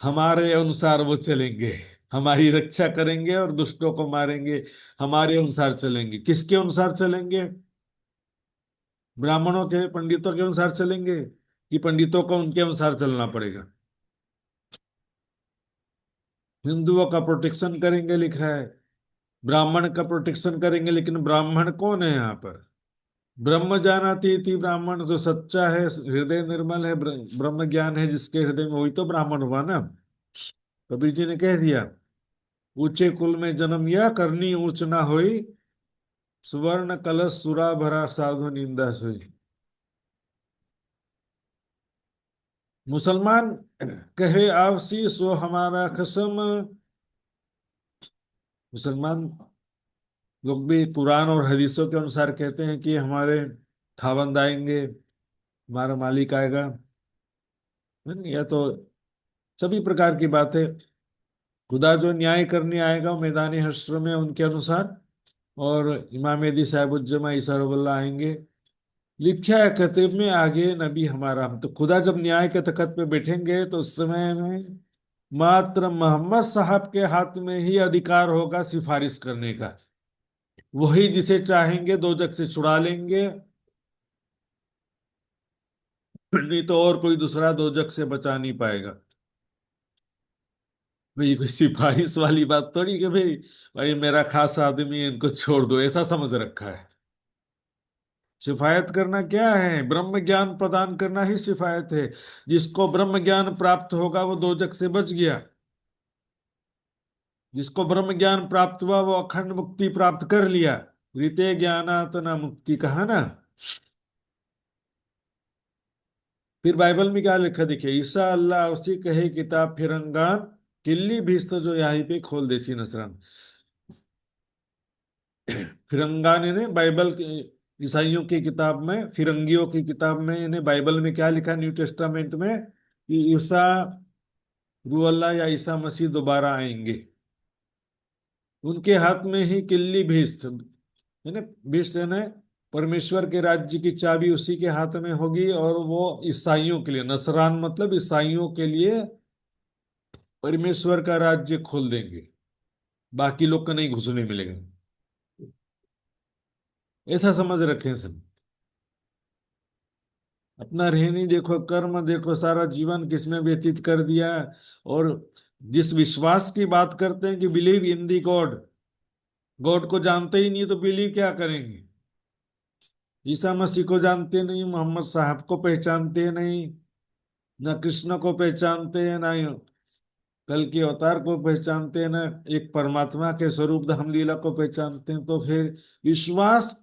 हमारे अनुसार वो चलेंगे, हमारी रक्षा करेंगे और दुष्टों को मारेंगे। हमारे अनुसार चलेंगे। किसके अनुसार चलेंगे? ब्राह्मणों के पंडितों के अनुसार चलेंगे कि पंडितों को उनके अनुसार चलना पड़ेगा? हिंदुओं का प्रोटेक्शन करेंगे लिखा है, ब्राह्मण का प्रोटेक्शन करेंगे, लेकिन ब्राह्मण कौन है यहाँ पर? ब्रह्म जानाति इति ब्राह्मण, जो सच्चा है, हृदय निर्मल है, ब्रह्म ज्ञान है जिसके हृदय में, वही तो ब्राह्मण हुआ ना। कबीर जी ने कह दिया, ऊंचे कुल में जन्म या करनी ऊंच ना होई, सुवर्ण कलश सुरा भरा साधु निंदा सोई। मुसलमान कहे आवसी सो हमारा कसम। मुसलमान लोग भी कुरान और हदीसों के अनुसार कहते हैं कि हमारे खावंद आएंगे, हमारा मालिक आएगा। यह तो सभी प्रकार की बातें। खुदा जो न्याय करने आएगा वो मैदानी हश्र में उनके अनुसार, और इमाम मेहदी साहिबुज्जमा ईसा रुहुल्लाह आएंगे। लिखा है कतीब में आगे नबी हमारा। हम तो खुदा जब न्याय के तख्त पे बैठेंगे तो उस समय में मात्र मोहम्मद साहब के हाथ में ही अधिकार होगा सिफारिश करने का। वही जिसे चाहेंगे दो जग से छुड़ा लेंगे, नहीं तो और कोई दूसरा दो जग से बचा नहीं पाएगा। भाई कोई सिफारिश वाली बात थोड़ी कि भाई भाई मेरा खास आदमी है इनको छोड़ दो, ऐसा समझ रखा है। शिफायत करना क्या है? ब्रह्म ज्ञान प्रदान करना ही शिफायत है। जिसको ब्रह्म ज्ञान प्राप्त होगा वो दो जग से बच गया। जिसको ब्रह्म ज्ञान प्राप्त हुआ वो अखंड मुक्ति प्राप्त कर लिया। रीते ज्ञानात ना मुक्ति कहा ना। फिर बाइबल में क्या लिखा देखिए, ईसा अल्लाह उसी कहे किताब फिरंगान, किल्ली भीस्त जो यहाँ पे खोल देसी नसरान। फिरंगान इन्हें बाइबल के, ईसाइयों की किताब में, फिरंगियों की किताब में, इन्हें बाइबल में क्या लिखा न्यू टेस्टामेंट में कि ईसा रूह अल्लाह या ईसा मसीह दोबारा आएंगे। उनके हाथ में ही किल्ली भीष्ट है ना। भीष्ट है ना, परमेश्वर के राज्य की चाबी उसी के हाथ में होगी, और वो ईसाइयों के लिए, नसरान मतलब ईसाइयों के लिए परमेश्वर का राज्य खोल देंगे, बाकी लोग को नहीं घुसने मिलेगा। ऐसा समझ रखें सब। अपना रहनी देखो, कर्म देखो, सारा जीवन किसमें व्यतीत कर दिया। और जिस विश्वास की बात करते हैं कि believe in the God, God को जानते ही नहीं तो बिलीव क्या करेंगे। ईसा मसीह को जानते नहीं, मोहम्मद साहब को पहचानते नहीं, न कृष्ण को पहचानते हैं, ना कल के अवतार को पहचानते हैं, ना एक परमात्मा के स्वरूप धाम लीला को पहचानते हैं, तो फिर विश्वास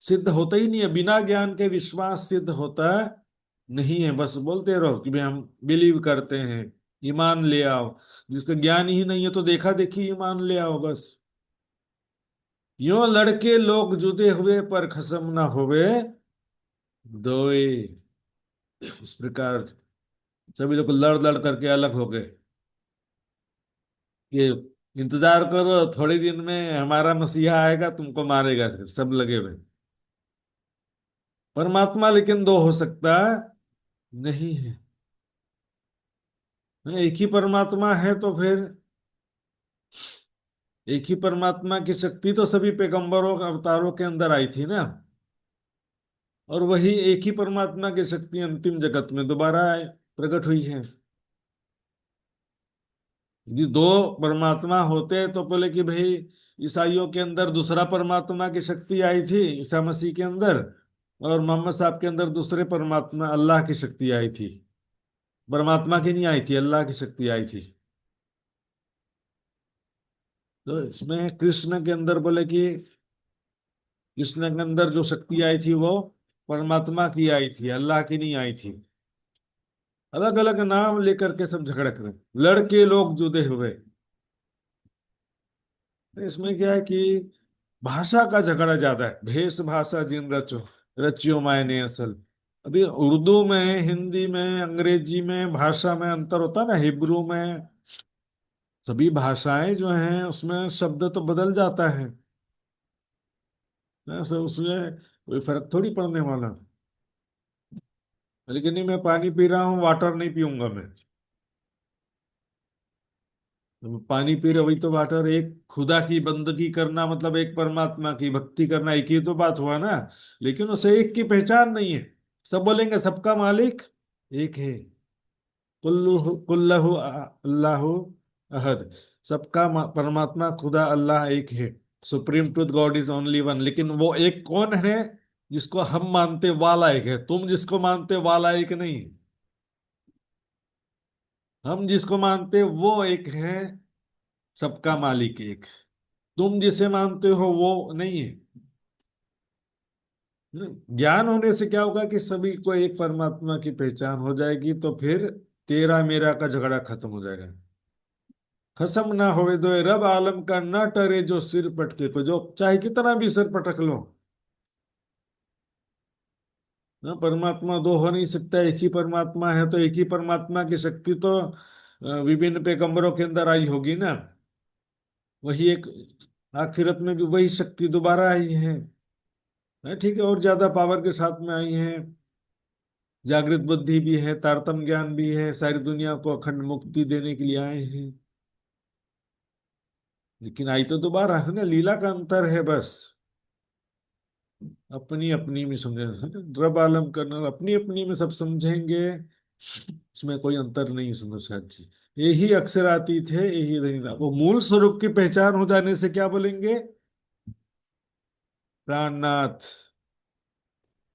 सिद्ध होता ही नहीं है। बिना ज्ञान के विश्वास सिद्ध होता नहीं है। बस बोलते रहो कि भाई हम बिलीव करते हैं, ईमान ले आओ। जिसका ज्ञान ही नहीं है तो देखा देखी ईमान ले आओ बस। यो लड़के लोग जुदे हुए पर खसम ना हुए दोए। इस प्रकार सभी लोग लड़ लड़ करके अलग हो गए कि इंतजार करो, थोड़े दिन में हमारा मसीहा आएगा, तुमको मारेगा। सिर्फ सब लगे हुए। परमात्मा लेकिन दो हो सकता नहीं है। एक ही परमात्मा है तो फिर एक ही परमात्मा की शक्ति तो सभी पैगंबरों अवतारों के अंदर आई थी ना। और वही एक ही परमात्मा की शक्ति अंतिम जगत में दोबारा प्रकट हुई है। यदि दो परमात्मा होते तो बोले कि भाई ईसाइयों के अंदर दूसरा परमात्मा की शक्ति आई थी ईसा मसीह के अंदर, और मोहम्मद साहब के अंदर दूसरे परमात्मा अल्लाह की शक्ति आई थी। परमात्मा की नहीं आई थी, अल्लाह की शक्ति आई थी। तो इसमें कृष्ण के अंदर बोले कि कृष्ण के अंदर जो शक्ति आई थी वो परमात्मा की आई थी, अल्लाह की नहीं आई थी। अलग अलग नाम लेकर के सब झगड़ा करें, लड़के लोग जुदे हुए। इसमें क्या है कि भाषा का झगड़ा ज्यादा है। भेष भाषा जिन रचो, रचियो मायने असल। अभी उर्दू में, हिंदी में, अंग्रेजी में भाषा में अंतर होता है ना, हिब्रू में। सभी भाषाएं जो हैं उसमें शब्द तो बदल जाता है। ऐसे उसमें कोई फर्क थोड़ी पड़ने वाला। लेकिन नहीं, मैं पानी पी रहा हूँ, वाटर नहीं पीऊंगा मैं। तो पानी पी रहे, वही तो वाटर। एक खुदा की बंदगी करना मतलब एक परमात्मा की भक्ति करना, एक ही तो बात हुआ ना। लेकिन उसे एक की पहचान नहीं है। सब बोलेंगे सबका मालिक एक है। कुल्लु कुल्लहु अल्लाहु अहद। सबका परमात्मा खुदा अल्लाह एक है। Supreme truth God is only one. लेकिन वो एक कौन है? जिसको हम मानते वाला एक है। तुम जिसको मानते वाला एक नहीं। हम जिसको मानते वो एक है। सबका मालिक एक। तुम जिसे मानते हो वो नहीं है। ज्ञान होने से क्या होगा कि सभी को एक परमात्मा की पहचान हो जाएगी, तो फिर तेरा मेरा का झगड़ा खत्म हो जाएगा। खसम ना होवे दो रब आलम का, ना टरे जो सिर पटके को। जो चाहे कितना भी सिर पटक लो ना, परमात्मा दो हो नहीं सकता। एक ही परमात्मा है तो एक ही परमात्मा की शक्ति तो विभिन्न पैगंबरों के अंदर आई होगी ना। वही एक आखिरत में भी वही शक्ति दोबारा आई है। ठीक है, और ज्यादा पावर के साथ में आई है। जागृत बुद्धि भी है, तारतम ज्ञान भी है, सारी दुनिया को अखंड मुक्ति देने के लिए आए हैं। लेकिन आई तो दोबारा है ना, लीला का अंतर है बस। अपनी अपनी में समझे, रब आलम करना अपनी अपनी में सब समझेंगे। उसमें कोई अंतर नहीं। सुंदर साथ जी, यही अक्षरातीत है, यही धनी। वो मूल स्वरूप की पहचान हो जाने से क्या बोलेंगे? प्राणनाथ,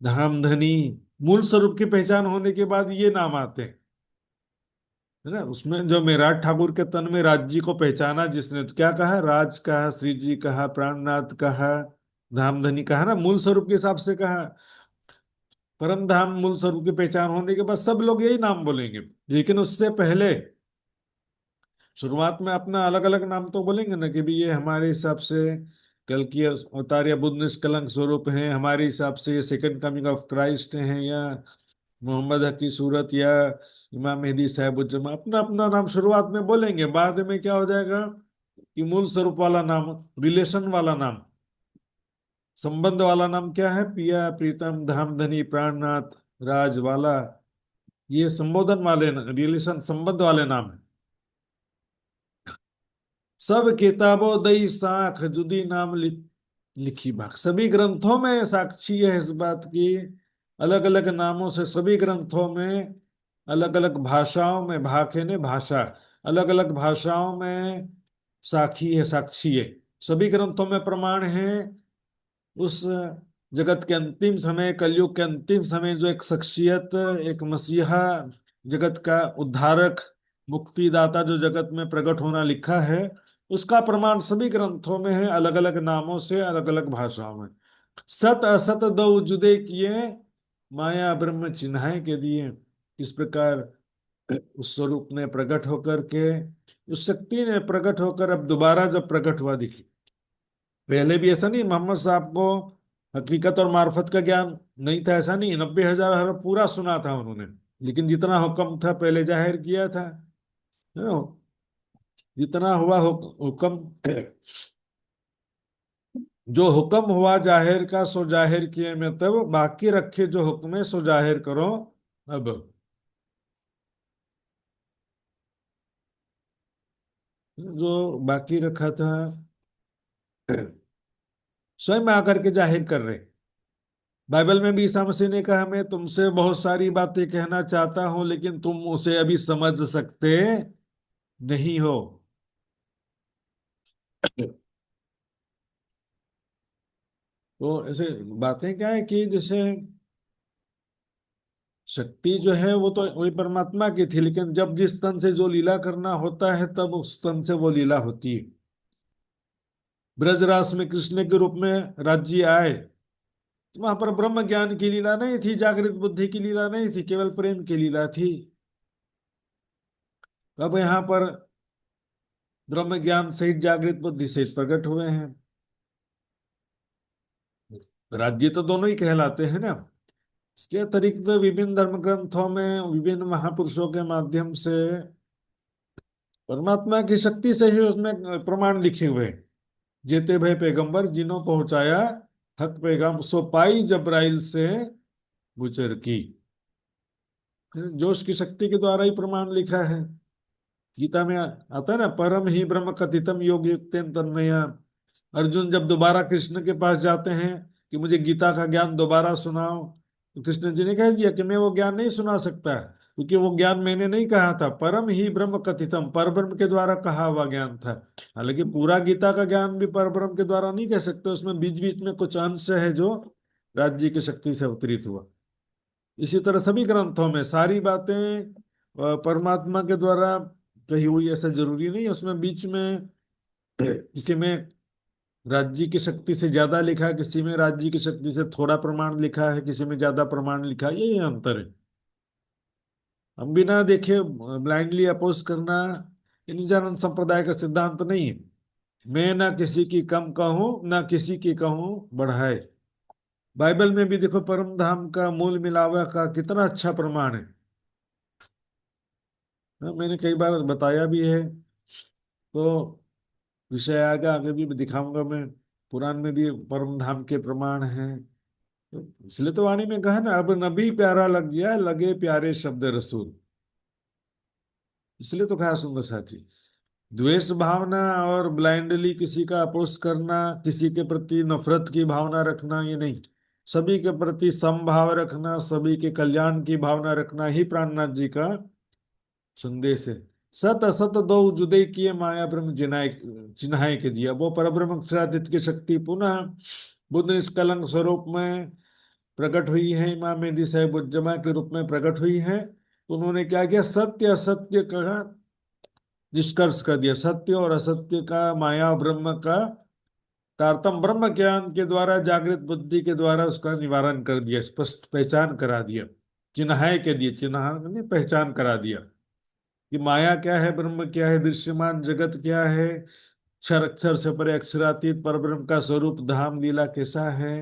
धामधनी। मूल स्वरूप की पहचान होने के बाद ये नाम आते हैं, है ना। उसमें जो मेराठ ठाकुर के तन में राज जी को पहचाना जिसने, तो क्या कहा? राज कहा, श्री जी कहा, प्राणनाथ कहा, धामधनी कहा ना, मूल स्वरूप के हिसाब से कहा। परम धाम मूल स्वरूप की पहचान होने के बाद सब लोग यही नाम बोलेंगे। लेकिन उससे पहले शुरुआत में अपना अलग अलग नाम तो बोलेंगे ना, कि भी ये हमारे हिसाब से कल की अवतार या बुद्ध निष्कलंक स्वरूप हैं, हमारे हिसाब से ये सेकंड कमिंग ऑफ क्राइस्ट हैं, या मोहम्मद की सूरत, या इमाम मेहदी साहिबुज्जमा। अपना अपना नाम शुरुआत में बोलेंगे, बाद में क्या हो जाएगा? कि मूल स्वरूप वाला नाम, रिलेशन वाला नाम, संबंध वाला नाम क्या है? पिया, प्रीतम, धाम, धनी, प्राणनाथ, राज वाला, ये संबोधन वाले, रिलेशन, संबंध वाले नाम है। सब किताबों दई साख जुदी नाम लिखी बाख। सभी ग्रंथों में साक्षी है इस बात की, अलग अलग नामों से सभी ग्रंथों में, अलग अलग भाषाओं में, भाखे ने भाषा, अलग अलग भाषाओं में साक्षी है, साक्षी है। सभी ग्रंथों में प्रमाण है उस जगत के अंतिम समय, कलयुग के अंतिम समय, जो एक शख्सियत, एक मसीहा, जगत का उद्धारक, मुक्तिदाता जो जगत में प्रकट होना लिखा है, उसका प्रमाण सभी ग्रंथों में है, अलग अलग नामों से, अलग अलग भाषाओं में। सत असत दो जुदे किए, माया ब्रह्म चिन्हाए के दिए। इस प्रकार उस स्वरूप ने प्रकट होकर के, उस शक्ति ने प्रकट होकर अब दोबारा जब प्रकट हुआ दिखी। पहले भी ऐसा नहीं मोहम्मद साहब को हकीकत और मार्फत का ज्ञान नहीं था, ऐसा नहीं, 90,000 हरफ पूरा सुना था उन्होंने, लेकिन जितना हुक्म था पहले जाहिर किया था। है ना? जितना हुआ हुक्म, जो हुक्म हुआ जाहिर का सो जाहिर किए में, तब बाकी रखे जो हुक्म है सो जाहिर करो अब। जो बाकी रखा था स्वयं आकर के जाहिर कर रहे। बाइबल में भी ईसा मसीह ने कहा, मैं तुमसे बहुत सारी बातें कहना चाहता हूं लेकिन तुम उसे अभी समझ सकते नहीं हो। तो ऐसे बातें क्या है कि जैसे शक्ति जो है वो तो वही परमात्मा की थी, लेकिन जब जिस तन से जो लीला करना होता है तब उस तन से वो लीला होती है। ब्रजरास में कृष्ण के रूप में राज्य आए, तो वहां पर ब्रह्म ज्ञान की लीला नहीं थी, जागृत बुद्धि की लीला नहीं थी, केवल प्रेम की लीला थी। अब यहाँ पर ब्रह्म ज्ञान सहित जागृत बुद्धि सहित प्रकट हुए हैं। राज्य तो दोनों ही कहलाते हैं ना। इसके अतिरिक्त विभिन्न धर्म ग्रंथों में विभिन्न महापुरुषों के माध्यम से परमात्मा की शक्ति से ही उसमें प्रमाण लिखे हुए हैं। जेते भय पैगंबर जिन्हों पहुंचाया हक पैगाम, सो पाई जबराइल से गुजर की। जोश की शक्ति के द्वारा ही प्रमाण लिखा है। गीता में आता है ना, परम ही ब्रह्म कथितम योग युक्तेन तन्मया। अर्जुन जब दोबारा कृष्ण के पास जाते हैं कि मुझे गीता का ज्ञान दोबारा सुनाओ, तो कृष्ण जी ने कह दिया कि मैं वो ज्ञान नहीं सुना सकता, क्योंकि वो ज्ञान मैंने नहीं कहा था। परम ही ब्रह्म कथितम, परब्रह्म के द्वारा कहा हुआ ज्ञान था। हालांकि पूरा गीता का ज्ञान भी परब्रह्म के द्वारा नहीं कह सकते, उसमें बीच बीच में कुछ अंश है जो राज्य की शक्ति से अवतरित हुआ। इसी तरह सभी ग्रंथों में सारी बातें परमात्मा के द्वारा कही हुई ऐसा जरूरी नहीं है। उसमें बीच में किसी में राज्य की शक्ति से ज्यादा लिखा है, किसी में राज्य की शक्ति से थोड़ा प्रमाण लिखा है, किसी में ज्यादा प्रमाण लिखा है, यही अंतर है। हम बिना देखे ब्लाइंडली अपोज करना ये निजानंद संप्रदाय का सिद्धांत नहीं है। मैं ना किसी की कम कहूं ना किसी की कहूं बढ़ाए। बाइबल में भी देखो परम धाम का मूल मिलावा का कितना अच्छा प्रमाण है। मैंने कई बार बताया भी है, तो विषय आगे आगे भी दिखाऊंगा मैं। पुराण में भी परम धाम के प्रमाण हैं। तो इसलिए तो वाणी में कहा ना, अब नबी प्यारा लग गया लगे प्यारे शब्द रसूल। इसलिए तो कहा सुंदर साथी, द्वेष भावना और ब्लाइंडली किसी का अपोज करना, किसी के प्रति नफरत की भावना रखना, ये नहीं। सभी के प्रति समभाव रखना, सभी के कल्याण की भावना रखना ही प्राणनाथ जी का संदेश है। सत असत दो जुदे किए, माया ब्रह्म जिनाए चिन्हाए के दिया। वो परब्रह्म अक्षरातीत की शक्ति पुनः बुद्ध निष्कलंक स्वरूप में प्रकट हुई है, इमाम मेहदी साहिब उज्जमा के रूप में प्रकट हुई है। उन्होंने क्या किया, सत्य असत्य का निष्कर्ष कर दिया, सत्य और असत्य का, माया ब्रह्म का तारतम्य ब्रह्म ज्ञान के द्वारा, जागृत बुद्धि के द्वारा उसका निवारण कर दिया, स्पष्ट पहचान करा दिया, चिन्हाए के दिए, चिन्ह नहीं पहचान करा दिया कि माया क्या है, ब्रह्म क्या है, दृश्यमान जगत क्या है, अक्षर अक्षर से परे अक्षरातीत पर ब्रह्म का स्वरूप धाम लीला कैसा है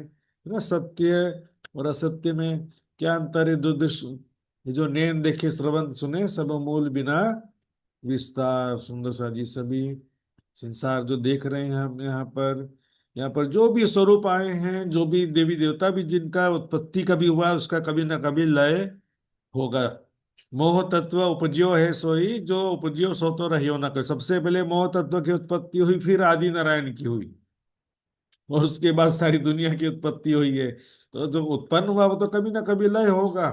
ना। सत्य और असत्य में क्या अंतर है, दो दृश्य, ये जो नैन देखे श्रवण सुने सब मूल बिना विस्तार। सुंदर सा जी सभी संसार जो देख रहे हैं हम यहाँ पर जो भी स्वरूप आए हैं, जो भी देवी देवता भी जिनका उत्पत्ति कभी हुआ, उसका कभी ना कभी लय होगा। मोह तत्व उपज्यो है सोई, जो उपज्यो सो तो रहियो ना कोई। सबसे पहले मोह तत्व की उत्पत्ति हुई, फिर आदि नारायण की हुई, और उसके बाद सारी दुनिया की उत्पत्ति हुई है। तो जो उत्पन्न हुआ वो तो कभी ना कभी लय होगा।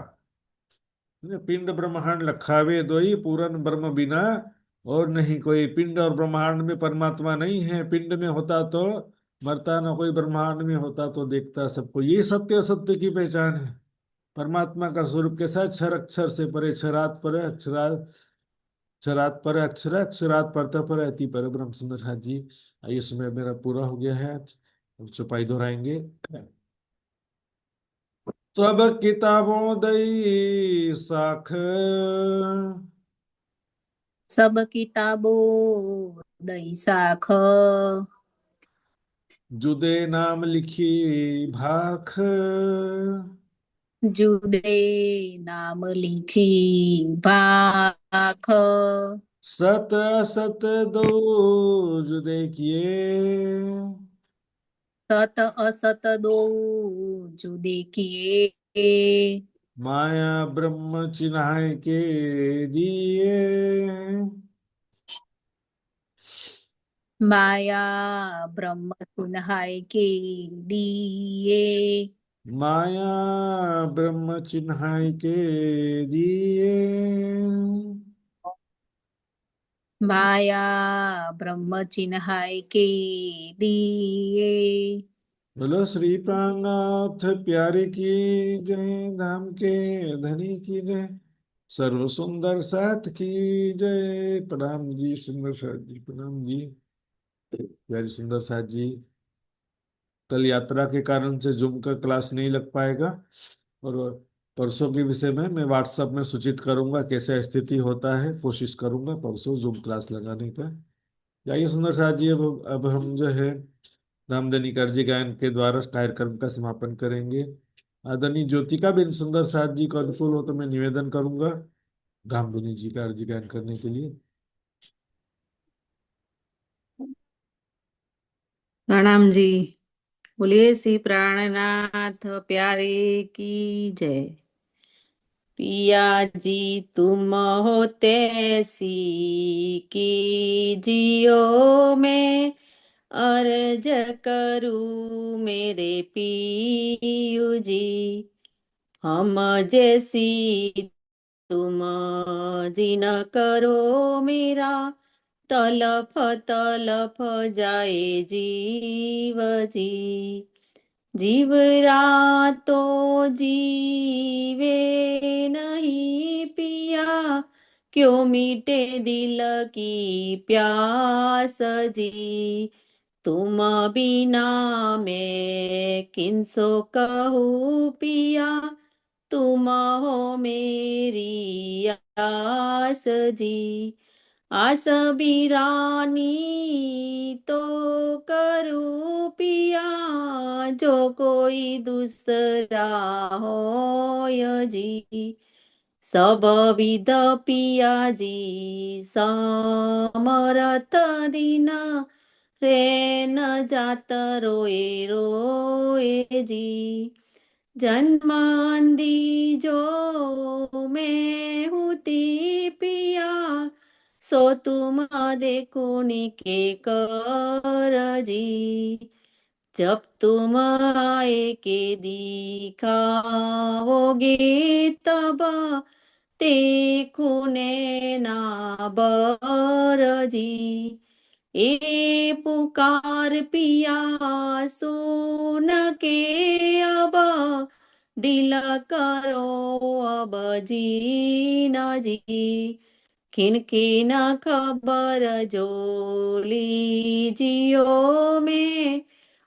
पिंड ब्रह्मांड लखावे दोई, पूरन ब्रह्म बिना और नहीं कोई। पिंड और ब्रह्मांड में परमात्मा नहीं है। पिंड में होता तो मरता ना कोई, ब्रह्मांड में होता तो देखता सबको। ये सत्य असत्य की पहचान है। परमात्मा का स्वरूप कैसा है? क्षर अक्षर से परे, क्षरात परे अक्षरात, क्षरात परे अक्षर, अक्षरात परता परे अति परे ब्रह्म। सुंदर साथ जी, ये समय मेरा पूरा हो गया है आज। अब चौपाई दोहराएंगे। सब किताबों दई साख, सब किताबों दई साख, जुदे नाम लिखी भाख। जुदे नाम लिखी भाख, सत असत दो जुदे किए, सत असत दो जुदे किए। माया ब्रह्म चिन्हाय के दिए। माया ब्रह्म सुनहाय के दिए। माया ब्रह्म चिन्हाय के दिए। माया ब्रह्म चिन्हाय के दिए। बोलो श्री प्राणनाथ प्यारे की जय, धाम के धनी की जय, सर्व सुंदर साथ की जय। प्रणाम जी सुंदर साथ जी, प्रणाम जी प्यारी सुंदर साथ जी। कल यात्रा के कारण से जूम का क्लास नहीं लग पाएगा, और परसों के विषय में मैं व्हाट्सएप में सूचित करूंगा कैसे स्थिति होता है। कोशिश करूंगा परसों जूम क्लास लगाने का। जाइए सुंदर साथ जी, अब हम जो है रामधनी करजी गायन के द्वारा कार्यक्रम का समापन करेंगे। आदरणीय ज्योतिका बिन सुंदर साथ जी को अनुकूल हो तो मैं निवेदन करूंगा रामधनी जी का अर्जी गायन करने के लिए। प्रणाम जी। बोलिए श्री प्राणनाथ प्यारे की जय। पिया जी तुम होते सी कीजियो, मैं अर्ज करूं मेरे पियू जी। हम जैसी तुम जी न करो मेरा, तलफ तलफ जाए जीव जी। जीव रातो जीवे नहीं पिया, क्यों मीटे दिल की प्यास जी। तुम बिना मैं किनसो कहूँ पिया, तुम हो मेरी आस जी। आस बिरानी तो करूं पिया, जो कोई दूसरा होय जी। सब विद पिया जी समरथ दीना, रे न जात रोए रोए जी। जन्मांदी जो मैं हूती पिया, सो तुम देखुनी के कर जी। जब तुम आए के दिखाओगे, तब देखुने ना बर जी। ए पुकार पिया सुन के अब, दिल करो अब जी न जी। खिन खबर जो लीजियो, में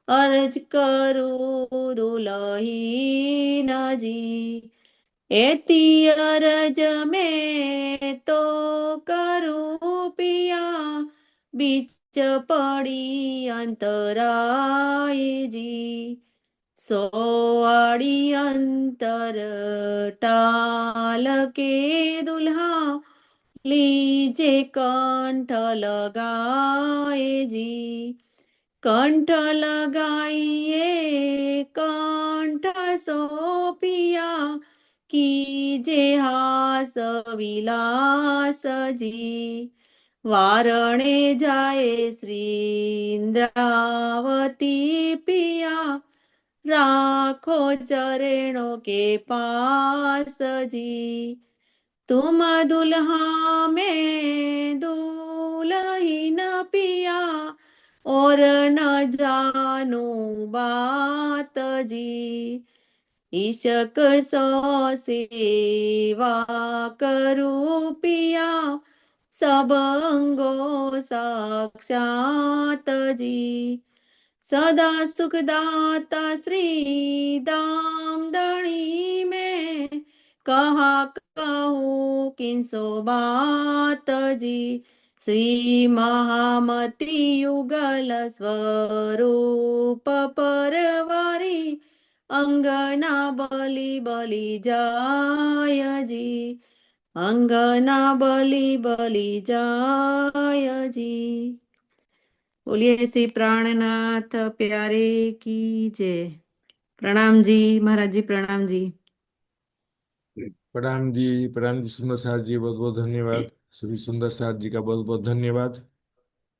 अर्ज करूँ दुलही न जी। एती अरज में तो करूँ पिया, बीच पड़ी अंतराय जी। सोआड़ी अंतर टाल के दुल्हा, लीजे कंठ लगाए जी। कंठ लगाइए कंठ सोपिया, कीजे हास विलास जी। वारणे जाए श्री इंद्रावती पिया, राखो चरणों के पास जी। तुम दुल्हा में दुल्हीन पिया, और न जानो बात जी। इशक सो सेवा करूं पिया, सब अंगो साक्षात जी। सदा सुखदाता श्री दाम दणी में, कहा कहूँ किन सो बात जी। श्री महामती युगल स्वरूप परवारी, अंगना बलि बलि जाय जी। अंगना बलि बलि जाय जी। बोलिए श्री प्राणनाथ प्यारे की जय। प्रणाम जी महाराज जी, प्रणाम जी। प्रणाम जी सुंदर साथ जी, बहुत बहुत धन्यवाद। सभी सुंदर साथ जी का बहुत बहुत धन्यवाद।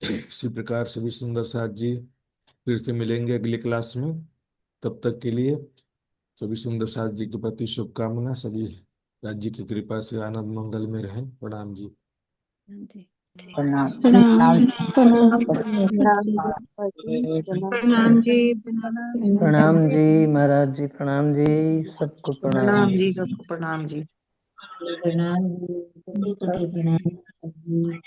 इसी प्रकार सभी सुंदर साथ जी फिर से मिलेंगे अगली क्लास में। तब तक के लिए सभी सुंदर साथ जी के प्रति शुभकामना। सभी राज्य की कृपा से आनंद मंगल में रहें। प्रणाम जी। जी प्रणाम प्रणाम प्रणाम प्रणाम जी। प्रणाम जी महाराज जी, प्रणाम जी, सबको प्रणाम। प्रणाम जी, सबको प्रणाम जी। प्रणाम जी, सभी को प्रणाम जी।